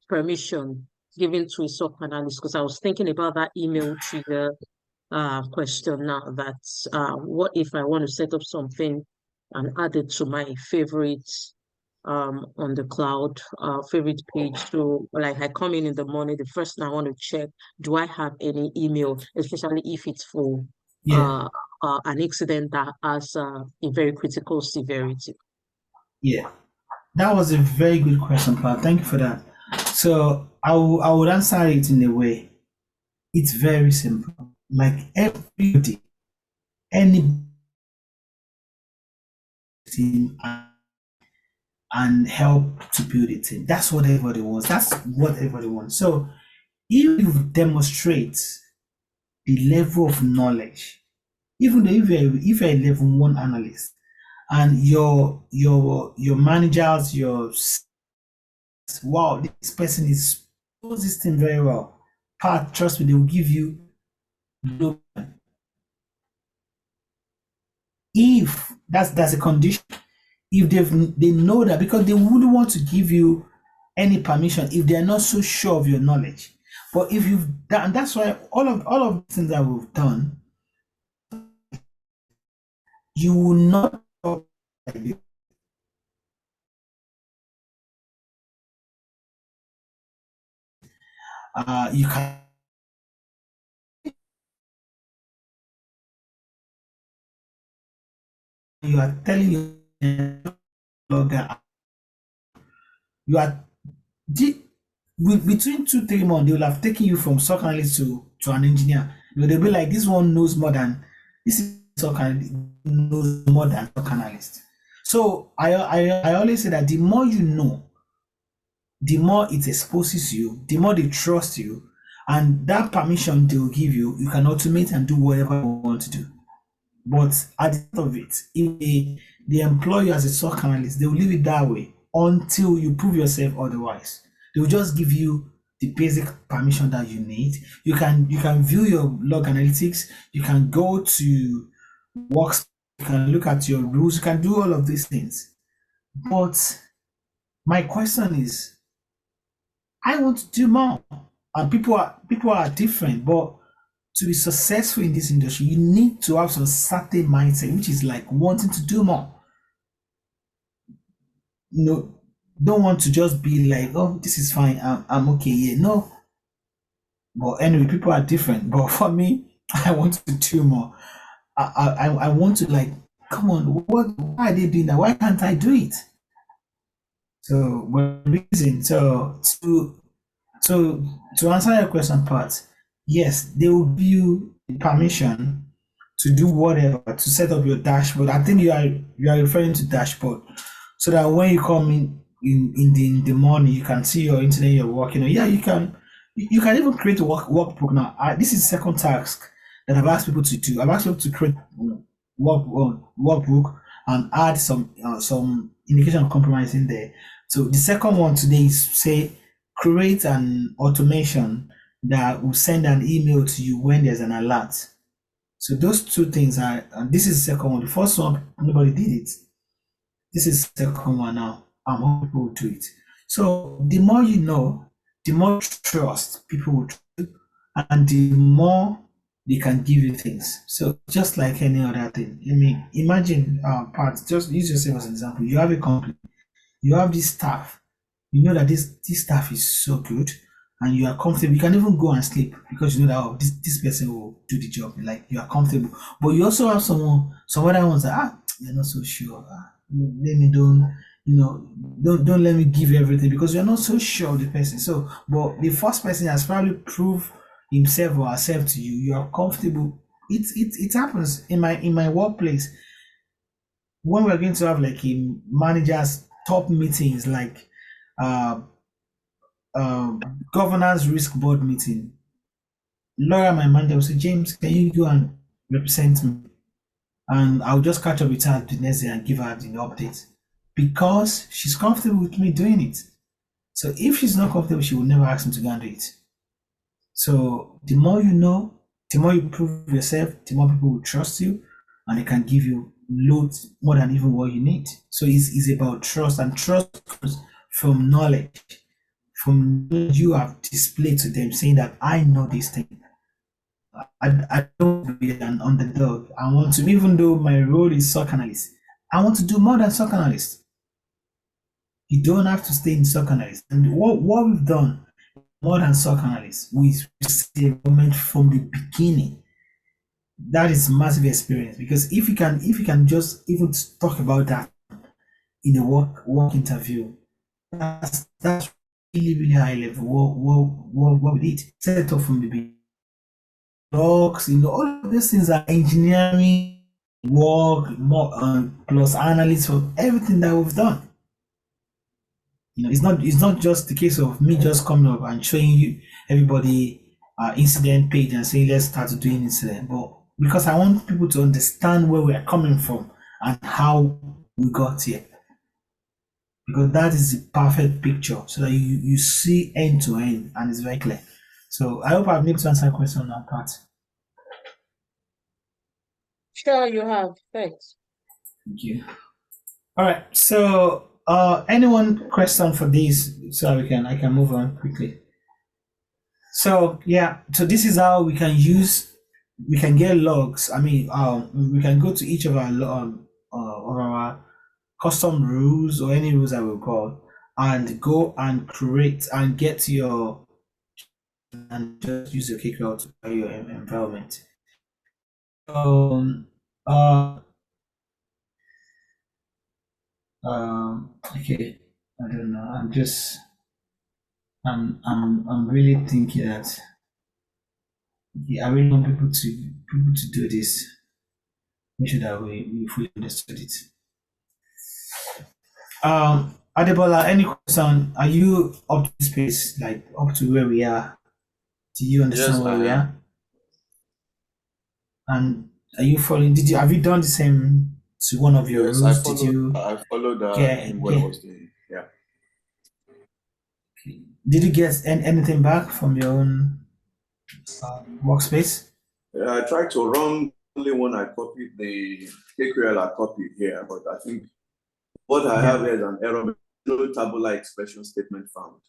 permission given to a SOC analyst? Because I was thinking about that email trigger question now, that what if I want to set up something and add it to my favorite on the cloud favorite page? So like I come in the morning, the first thing I want to check, do I have any email, especially if it's for Yeah. an incident that has a very critical severity? Yeah. That was a very good question, Pat. Thank you for that. So I would answer it in a way. It's very simple. Like everybody, any team and help to build a team. That's what everybody wants. That's what everybody wants. So if you demonstrate the level of knowledge, even if you're a level 1 analyst, and your managers, wow, this person knows this thing very well. Pat, trust me, they will give you no. If that's a condition, if they know that, because they wouldn't want to give you any permission if they are not so sure of your knowledge. But if you've done, and that's why all of the things that we've done, you will not you can you are telling your logger, you are between 2-3 months, they will have taken you from SOC analyst to an engineer. They'll be like, this one knows more than this is SOC analyst, knows more than SOC analyst. So I always say that the more you know, the more it exposes you, the more they trust you, and that permission they will give you, you can automate and do whatever you want to do. But at the end of it, if they employ you as a SOC analyst, they will leave it that way until you prove yourself otherwise. They will just give you the basic permission that you need. You can view your log analytics, you can go to works, you can look at your rules, you can do all of these things. But my question is, I want to do more. And people are different, but to be successful in this industry, you need to have some certain mindset, which is like wanting to do more. don't want to just be like, oh, this is fine, I'm okay. Yeah, no. But anyway, people are different. But for me, I want to do more. I want to like, come on, why are they doing that? Why can't I do it? So what reason? So to answer your question part, yes, they will give you permission to do whatever to set up your dashboard. I think you are referring to dashboard, so that when you come in the morning, you can see your internet you're working on. Yeah, you can even create a workbook now. This is the second task that I've asked people to do. I've asked people to create workbook and add some indication of compromise in there. So the second one today is say create an automation that will send an email to you when there's an alert. So those two things are, and this is the second one. The first one, nobody did it. This is the second one now. I'm hoping people will do it. So the more you know, the more trust people will do, and the more they can give you things. So just like any other thing. I mean, imagine Pat, just use yourself as an example. You have a company, you have this staff, you know that this staff is so good and you are comfortable. You can even go and sleep because you know that, oh, this person will do the job. Like, you are comfortable. But you also have some other ones that, you're not so sure. Let me don't let me give you everything because you're not so sure of the person. So, but the first person has probably proved himself or herself to you. You are comfortable. It happens in my workplace when we're going to have like a managers top meetings, like uh, governance risk board meeting. Laura, my manager, will say, James, can you go and represent me? And I'll just catch up with her the next day and give her the update because she's comfortable with me doing it. So if she's not comfortable, she will never ask me to go and do it. So the more you know, the more you prove yourself, the more people will trust you and they can give you loads more than even what you need. So it's about trust, and trust comes from knowledge, from what you have displayed to them, saying that I know this thing. I don't be an underdog. I want to, even though my role is SOC analyst, I want to do more than SOC analyst. You don't have to stay in SOC analyst. And what we've done more than SOC analyst, we see development from the beginning. That is massive experience, because if you can just even talk about that in a work interview, that's really high level. What we did set up from the beginning. Docs, all of these things are engineering work, more plus analysis for everything that we've done. It's not just the case of me just coming up and showing you everybody incident page and saying let's start doing incident, but because I want people to understand where we are coming from and how we got here, because that is the perfect picture, so that you see end to end and it's very clear. So I hope I've been able to answer your question on that part. Sure, you have. Thanks. Thank you. All right. So anyone question for this, so I can move on quickly. So yeah, so this is how we can get logs. I mean, we can go to each of our custom rules or any rules that we'll call, and go and create and get your, and just use your KQL to create your environment. Okay, I don't know. I'm really thinking that, I really want people to do this. Make sure that we fully understood it. Adebola, any question? Are you up to space, like up to where we are? Do you understand Yes, where I we am. are? And are you following? Have you done the same to one of your Yes, rules? Did you I followed get what I was doing. Yeah. Did you get anything back from your own workspace? I tried to run only when I copied the KQL I copied here, but I think what I have here is an error. No tabular expression statement found.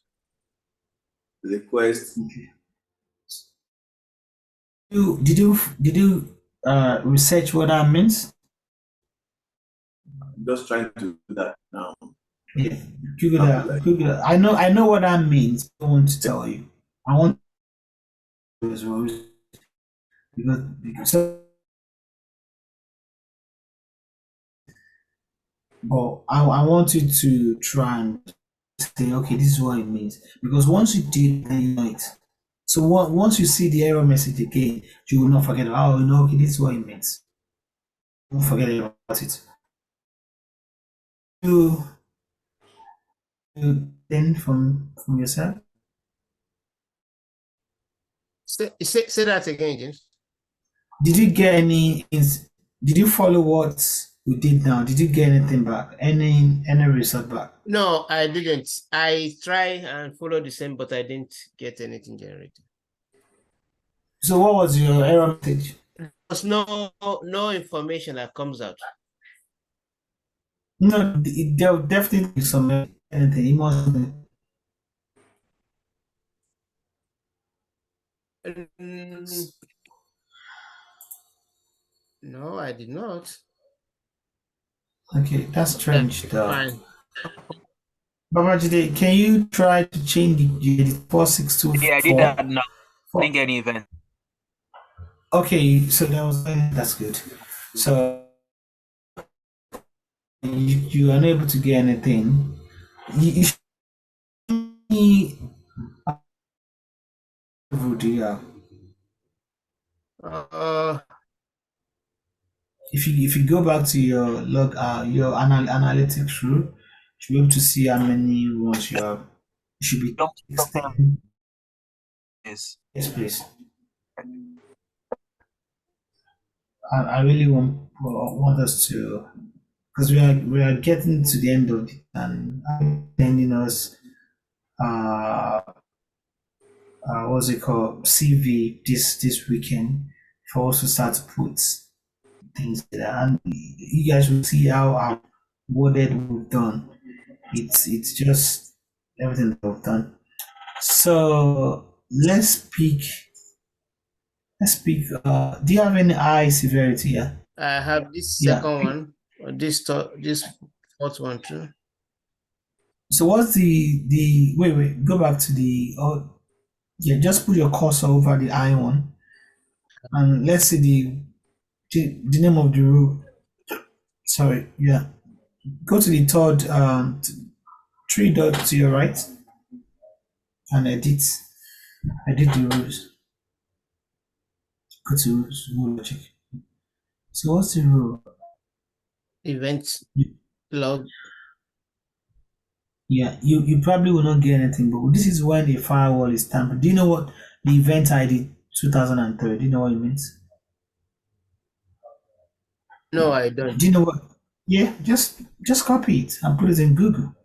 Request. Okay. Did you research what that means? I'm just trying to do that now. Yeah, Google that. Google that. I know what that means. I want to tell you. I want to as well because so, but I want you to try and say, okay, this is what it means. Because once you do, then you know it. So once you see the error message again, you will not forget. Oh, you know, okay, this is what it means. Don't forget about it. You, you then from yourself. Say that again, James. Did you get any? Did you follow what we did now? Did you get anything back? Any result back? No, I didn't. I try and follow the same, but I didn't get anything generated. So what was your error message? There's no information that comes out. No, there will definitely be some anything. It must. No, I did not. Okay, that's strange though. Fine. Babajide, can you try to change the 462? Yeah, I did that now. I didn't get any event. Okay, so that's good. So you are unable to get anything. You should do you? If you go back to your log your analytics rule, you should be able to see how many ones you have. You should be Yes. yes, please. I really want us to, because we are getting to the end of it and sending us what's it called, CV this weekend for us to start to put things there, and you guys will see how worded we've done. It's just everything that we've done. So let's pick. Do you have any eye severity here? I have this Yeah. second one, or this fourth one too. So what's the wait, go back to the yeah, just put your cursor over the I one and let's see the name of the rule. Sorry, yeah. Go to the third three dots to your right and edit the rules. Go to rule logic. So what's the rule? Event You- log. Yeah, you probably will not get anything, but this is when the firewall is tampered. Do you know what the event ID 2003? Do you know what it means? No, I don't. Do you know what? Yeah, just copy it and put it in Google.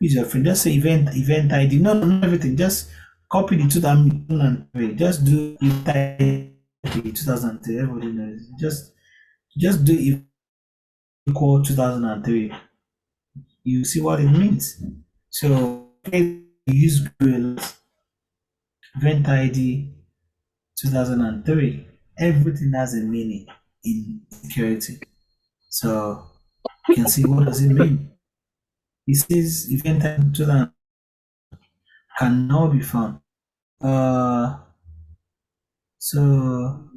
Use your friend. Just say event ID. No, not everything. Just copy the 2003. Just do event ID 2003. Everybody knows. Just do equal 2003. You see what it means. So use Google event ID 2003. Everything has a meaning in security. So you can see what does it mean. It says event ID 2000 cannot be found. So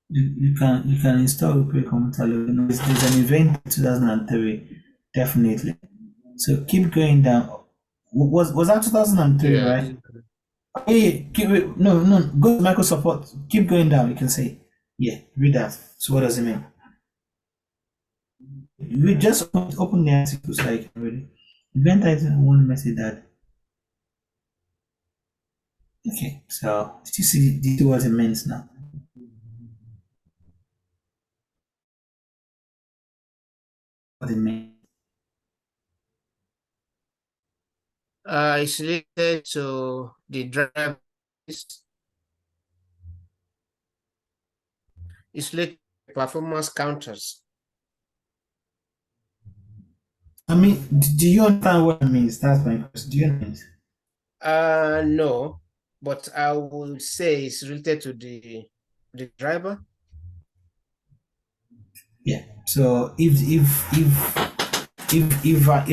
you can install Repair Computer. There's an event 2003, definitely. So keep going down. Was that 2003, Yeah. right? Hey, no, go to Microsoft support. Keep going down. You can say, yeah, read that. So what does it mean? We just open the article so I can read it. Event item one message that. Okay, so did you see what it means now? What it means. It's related to the drive. It's related to performance counters. I mean, do you understand what it means? That's my question. Do you understand? No, but I would say it's related to the driver. Yeah. So if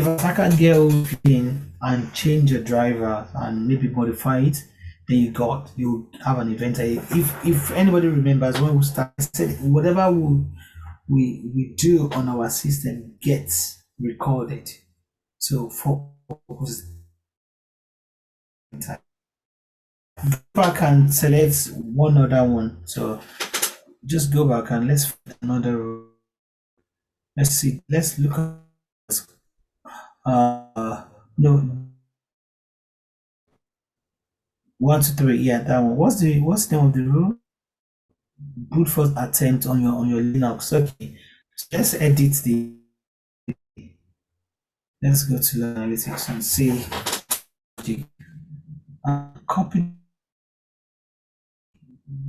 attacker get in and change your driver and maybe modify it, then you have an event. If anybody remembers when we started, I said whatever we do on our system gets recorded. So for back and select one other one. So just go back and let's find another. Let's see. Let's look at no 1, 2, 3. Yeah, that one. What's the name of the rule? Brute force attempt on your Linux. Okay. So let's edit the. Let's go to analytics and see. Copy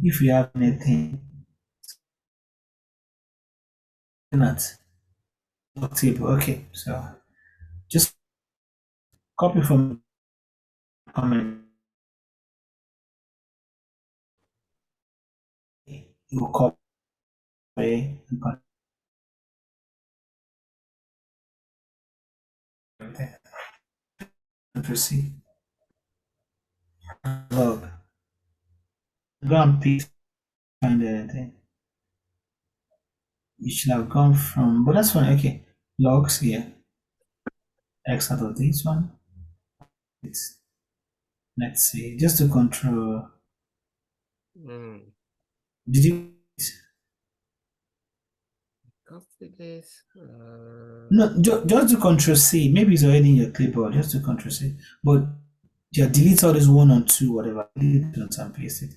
if you have anything. Not table. Okay, so just copy from comment. You will copy and proceed. Log. Go and paste. Find anything. You should have gone from, but that's fine. Okay, logs here. X out of this one. Let's see, just to control. Did you copy this? no? Just to control C. Maybe it's already in your clipboard. Just to control C, but yeah, delete all this 1 and 2, whatever. Delete it and paste it.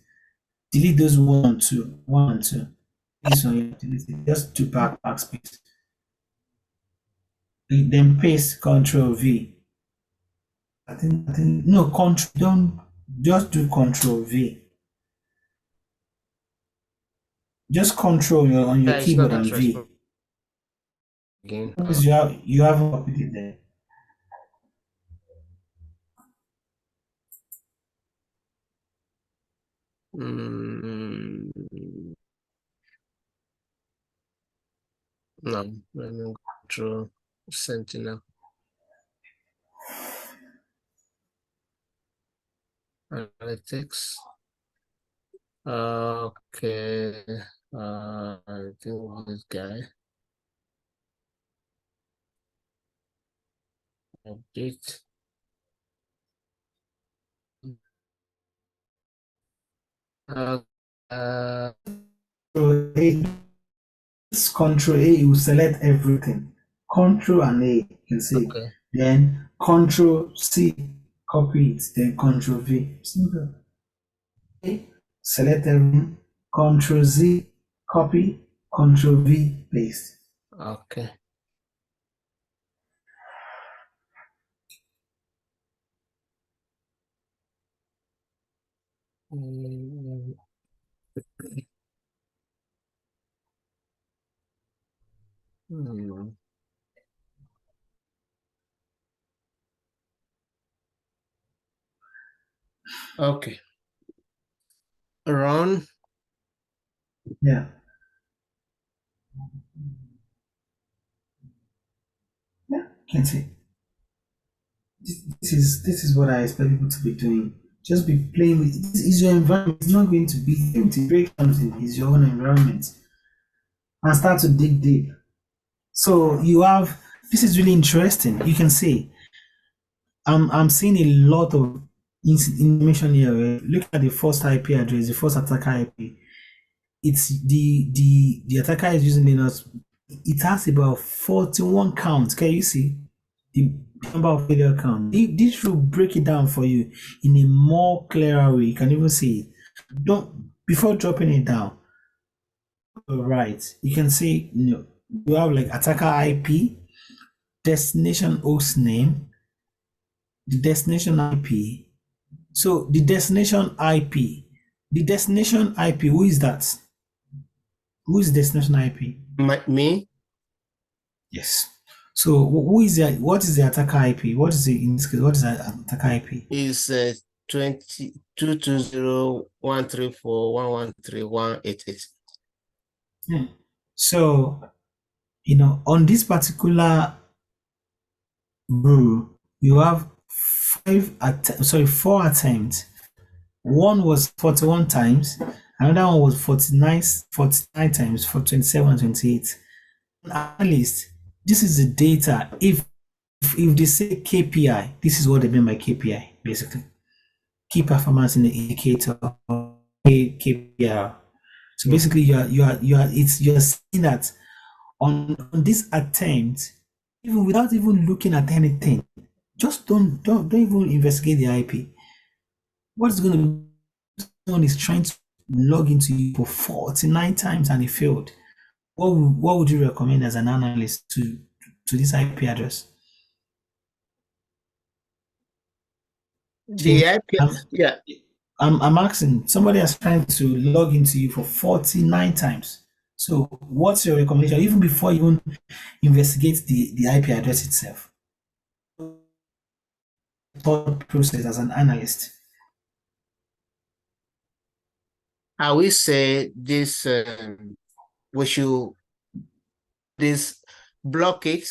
Delete those 1 and 2, 1 and 2. This one, you delete it. Just do backspace. Then paste Control V. I think no control. Don't just do Control V. Just Control on your keyboard and V. Again. Because you haven't copied it there. No, let me go through Sentinel. Analytics. Okay. I think this guy. Update. Control A, you select everything. Control and A, you can see. Okay. Then Control C, copy it. Then Control V. Simple. Select everything. Control Z, copy. Control V, paste. Okay. Okay. Run. Yeah. Yeah, you can see. This is what I expect people to be doing. Just be playing with it. This is your environment. It's not going to break something. It's your own environment. And start to dig deep. So you have, this is really interesting. You can see I'm seeing a lot of information here. Look at the first IP address, the first attacker IP. It's the attacker is using Linux. It has about 41 counts. Can you see the number of failure count? This will break it down for you in a more clearer way. You can even see it. Before dropping it down. Right, you can see you have like attacker IP, destination host name, the destination IP. So the destination IP, who is that? Who is destination IP? Me? Yes. So who is the, what is the attacker IP? What is the, in this case, what is the attacker IP? Is 220.134.113.188. So On this particular rule, you have 4 attempts. One was 41 times, another one was 49 times for 27 and 28. Analyst, this is the data. If they say KPI, this is what they mean by KPI, basically. Key performance in the indicator, KPI. So basically, you're seeing that on this attempt, even without even looking at anything, just don't even investigate the IP. What's going to be, someone is trying to log into you for 49 times and it failed. What would you recommend as an analyst to this IP address? The IP, yeah. I'm asking, somebody is trying to log into you for 49 times. So what's your recommendation, even before you even investigate the IP address itself? Thought process as an analyst. I will say this, we should block it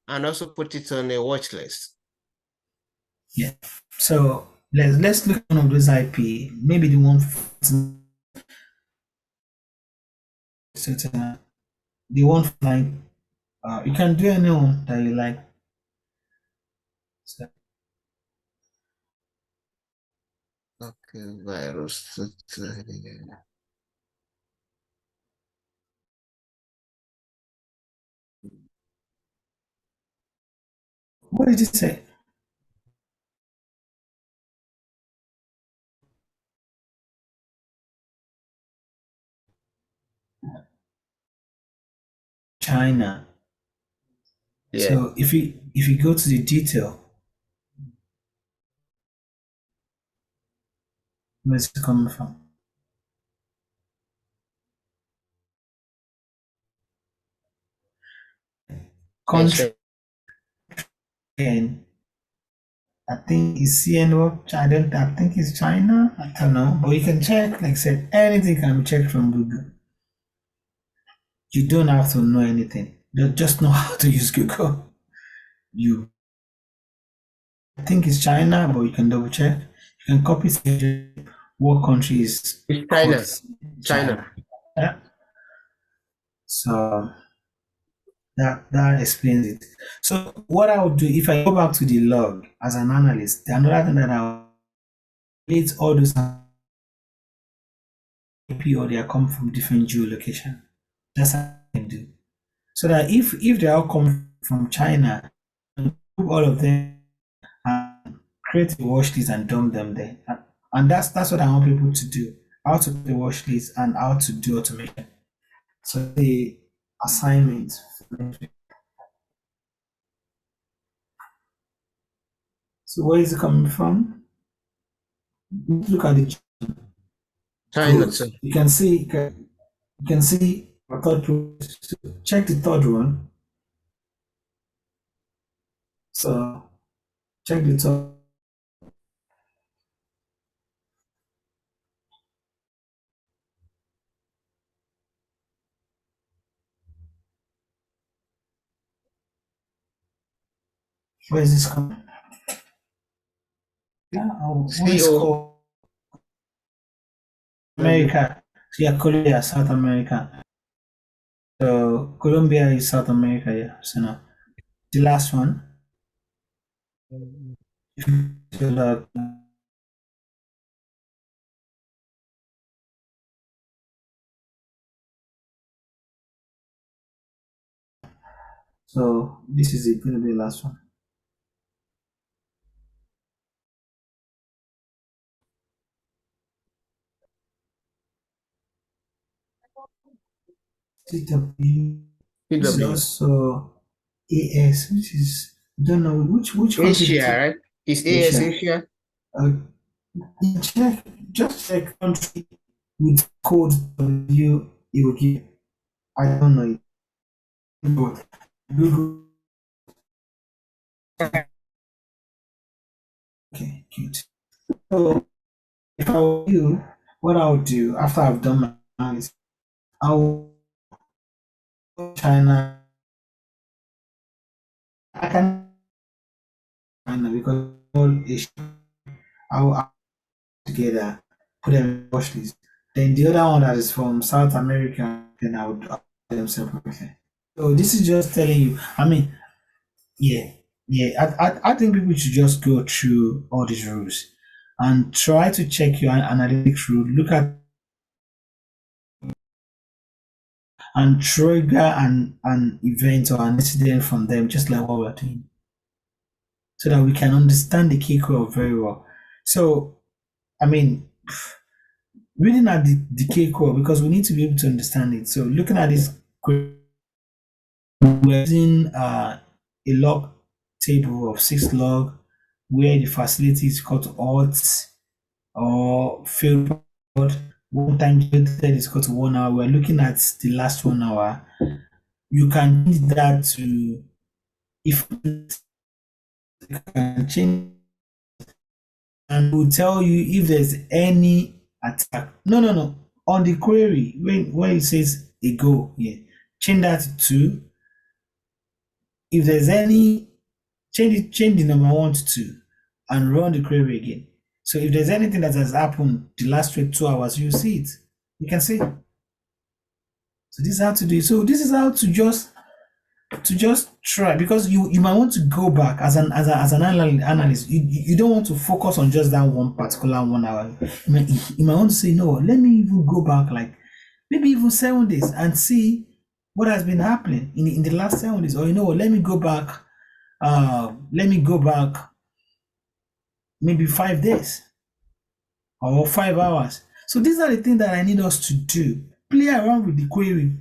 and also put it on a watch list. Yeah. So let's look at one of those IP, maybe the one like you can do any one that you like. So, okay, virus. what did you say? China. Yeah. So if you go to the detail, where's it coming from? Country, and I think it's CNO. I think it's China. I don't know, but you can check. Like I said, anything can be checked from Google. You don't have to know anything. You just know how to use Google. I think it's China, but you can double check. You can copy what country is It's called China. Yeah. So that explains it. So what I would do if I go back to the log as an analyst, another thing that I'll relate all those IP or they are come from different geolocation. That's how I can do. So that if they all come from China, group all of them and create a watch list and dump them there. And that's what I want people to do. How to do the watch list and how to do automation. So the assignment. So where is it coming from? Look at the China codes. too. You can see a third process. Check the third one. So check the third. Where is this coming? Yeah, what is CO. called America? Yeah, Colombia, South America. So Colombia is South America, yeah. So now the last one. So this is going to be the last one. TW. This is PW. also AS, which is I don't know which country. Asia, right? Is AS Asia? Just check country with code W it will give. I don't know it. But Google. Okay, cute. So if I were you, what I would do after I've done my analysis, I will go to China I can because all is I'll together, put them in watch list. Then the other one that is from South America, then I would put them separately. So this is just telling you. I mean, yeah, yeah. I think people should just go through all these rules and try to check your analytics rule. Look at and trigger an event or an incident from them, just like what we're doing, so that we can understand the key core very well. So, I mean, reading at the key core, because we need to be able to understand it. So, looking at this, we're using a log table of 6log where the facility is called auth or field. One time is equal to 1 hour. We're looking at the last 1 hour. You can change that to, if you can change, and will tell you if there's any attack. No. On the query, when it says a go, yeah, change that to 2. If there's any, change the number 1 to 2 and run the query again. So if there's anything that has happened the last 2 hours, you see it. You can see. So this is how to do it. So this is how to just try, because you might want to go back as an analyst. You don't want to focus on just that one particular 1 hour. You might want to say, no, let me even go back like maybe even 7 days and see what has been happening in the last 7 days. Or let me go back. Maybe 5 days or 5 hours. So these are the things that I need us to do. Play around with the query.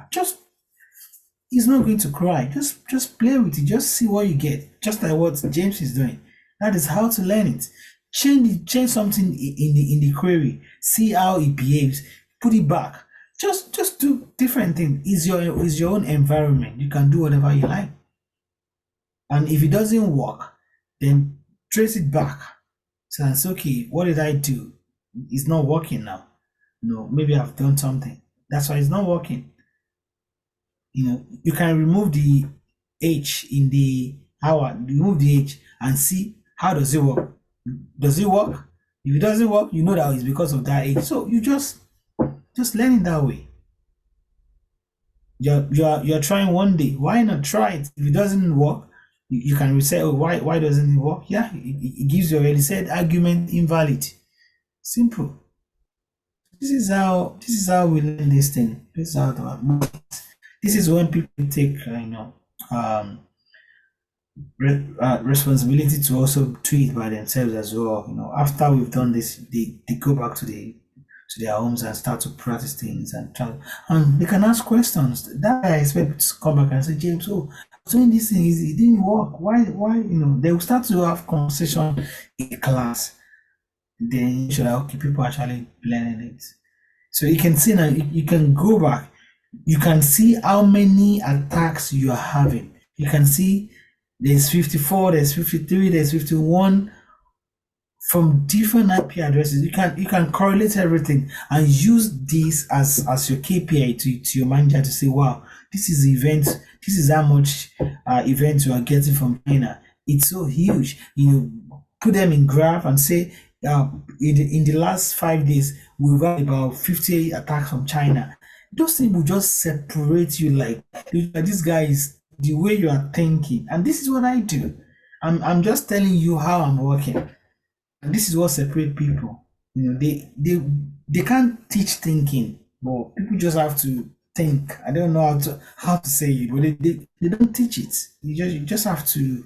He's not going to cry. Just play with it. Just see what you get. Just like what James is doing. That is how to learn it. Change something in the query. See how it behaves. Put it back. Just do different things. It's your own environment. You can do whatever you like. And if it doesn't work, then trace it back. So that's okay. What did I do? It's not working now. Maybe I've done something. That's why it's not working. You can remove the H in the hour, remove the H and see how does it work. Does it work? If it doesn't work, you know that it's because of that H. So you just learn it that way. You're trying one day. Why not try it? If it doesn't work, you can reset. Oh, why doesn't it work? Yeah, it gives you already said argument invalid. Simple. This is how we learn this thing. This is when people take responsibility to also do it by themselves as well. After we've done this, they go back to their homes and start to practice things and they can ask questions. That I expect to come back and say, James, doing this thing it didn't work. Why? They will start to have conversation in class. Then people actually learning it. So you can see now, you can go back. You can see how many attacks you are having. You can see there's 54, there's 53, there's 51 from different IP addresses. You can correlate everything and use this as your KPI to your manager to say, wow, this is the event. This is how much events you are getting from China. It's so huge. Put them in graph and say, in the last 5 days, we've had about 50 attacks from China. Those things will just separate you like this guy is the way you are thinking. And this is what I do. I'm just telling you how I'm working. And this is what separates people. They can't teach thinking, but people just have to think. I don't know how to say it, but they don't teach it. You just have to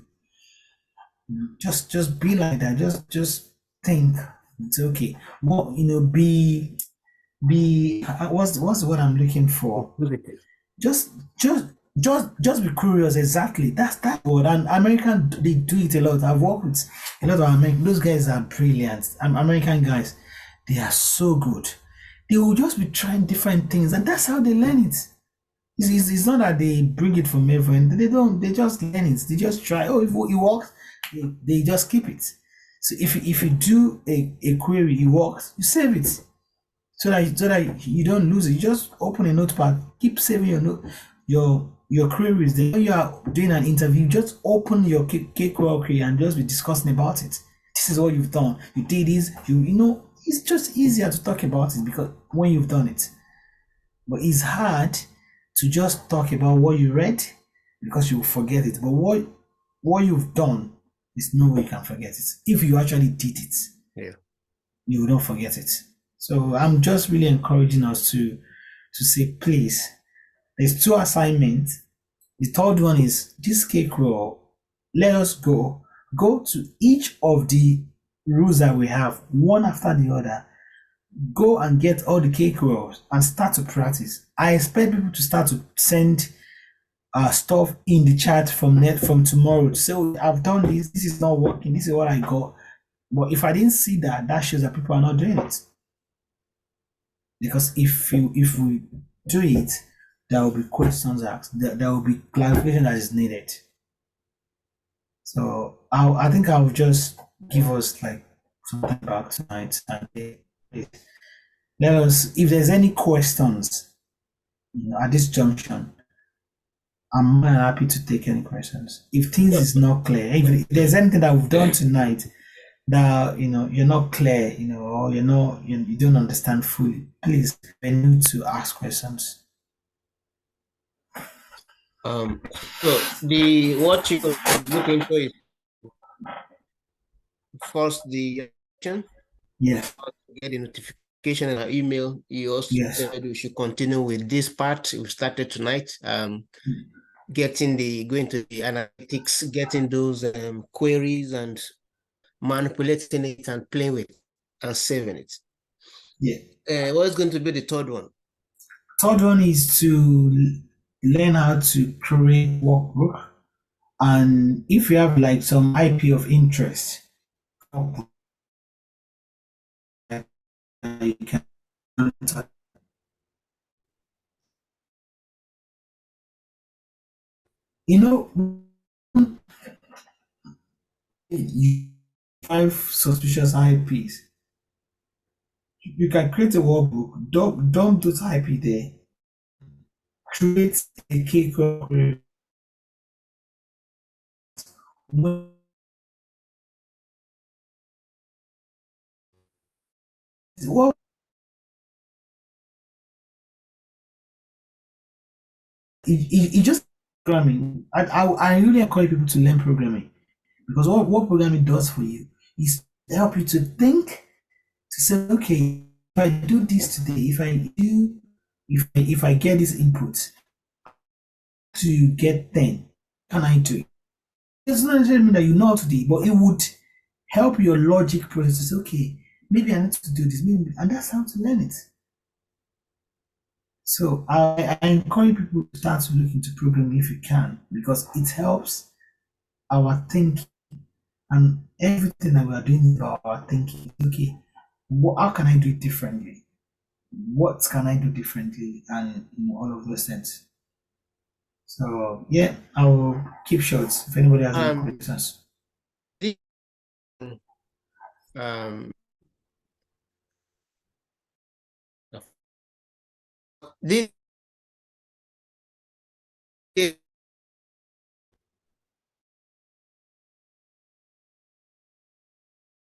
just be like that. Just think. It's okay. Well, be what's the word I'm looking for? Just be curious. Exactly. That's that word. And American, they do it a lot. I've worked with a lot of American. Those guys are brilliant. American guys, they are so good. They will just be trying different things, and that's how they learn it. It's not that they bring it from everyone. They don't. They just learn it. They just try. Oh, if it works, they just keep it. So if you do a query, it works, you save it. So that you don't lose it. You just open a notepad, keep saving your your queries. Then when you are doing an interview, just open your Cakewell query and just be discussing about it. This is what you've done. You did this. You know, it's just easier to talk about it because when you've done it. But it's hard to just talk about what you read because you will forget it. But what you've done is no way you can forget it. If you actually did it, Yeah. you will not forget it. So I'm just really encouraging us to say, please, there's 2 assignments. The third one is this Cakewell. Let us go to each of the rules that we have, one after the other. Go and get all the Cakewells and start to practice. I expect people to start to send stuff in the chat from tomorrow to say, oh, I've done this. This is not working. This is what I got. But if I didn't see that, that shows that people are not doing it. Because if we do it, there will be questions asked. There will be clarification that is needed. So I think I'll just give us like some time back tonight and let us, if there's any questions, at this junction, I'm more than happy to take any questions. If things is not clear, if there's anything that we've done tonight that you're not clear, or you don't understand fully, please need to ask questions. So what you look into is first the action. Yeah. Get a notification in our email. You also said we should continue with this part. We started tonight. Going to the analytics, getting those queries and manipulating it and playing with it and saving it. Yeah. What's going to be the third one? Third one is to learn how to create workbook, and if you have like some IP of interest, you can you 5 suspicious IPs. You can create a workbook. Don't do IP there. Create a Cakewell. What it just programming. I really encourage people to learn programming, because what programming does for you is help you to think, to say, okay, if I do this today, if I get this input to get 10, can I do it? It's not necessarily mean that you know how to do it, but it would help your logic process to say, okay, maybe I need to do this, and that's how to learn it. So I encourage people to start to look into programming if you can, because it helps our thinking and everything that we are doing about our thinking. Okay, how can I do it differently? What can I do differently? And all of those things. So yeah, I will keep short if anybody has any questions. This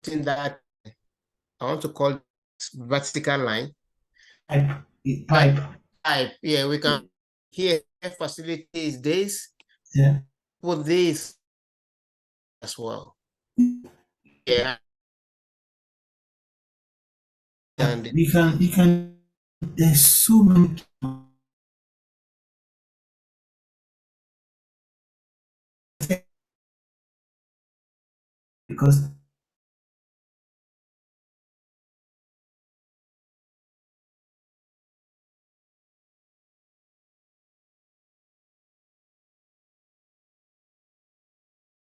thing that I want to call vertical line. Pipe. Yeah, we can here facilities this. Yeah. For this as well. Yeah. And you can there's so many because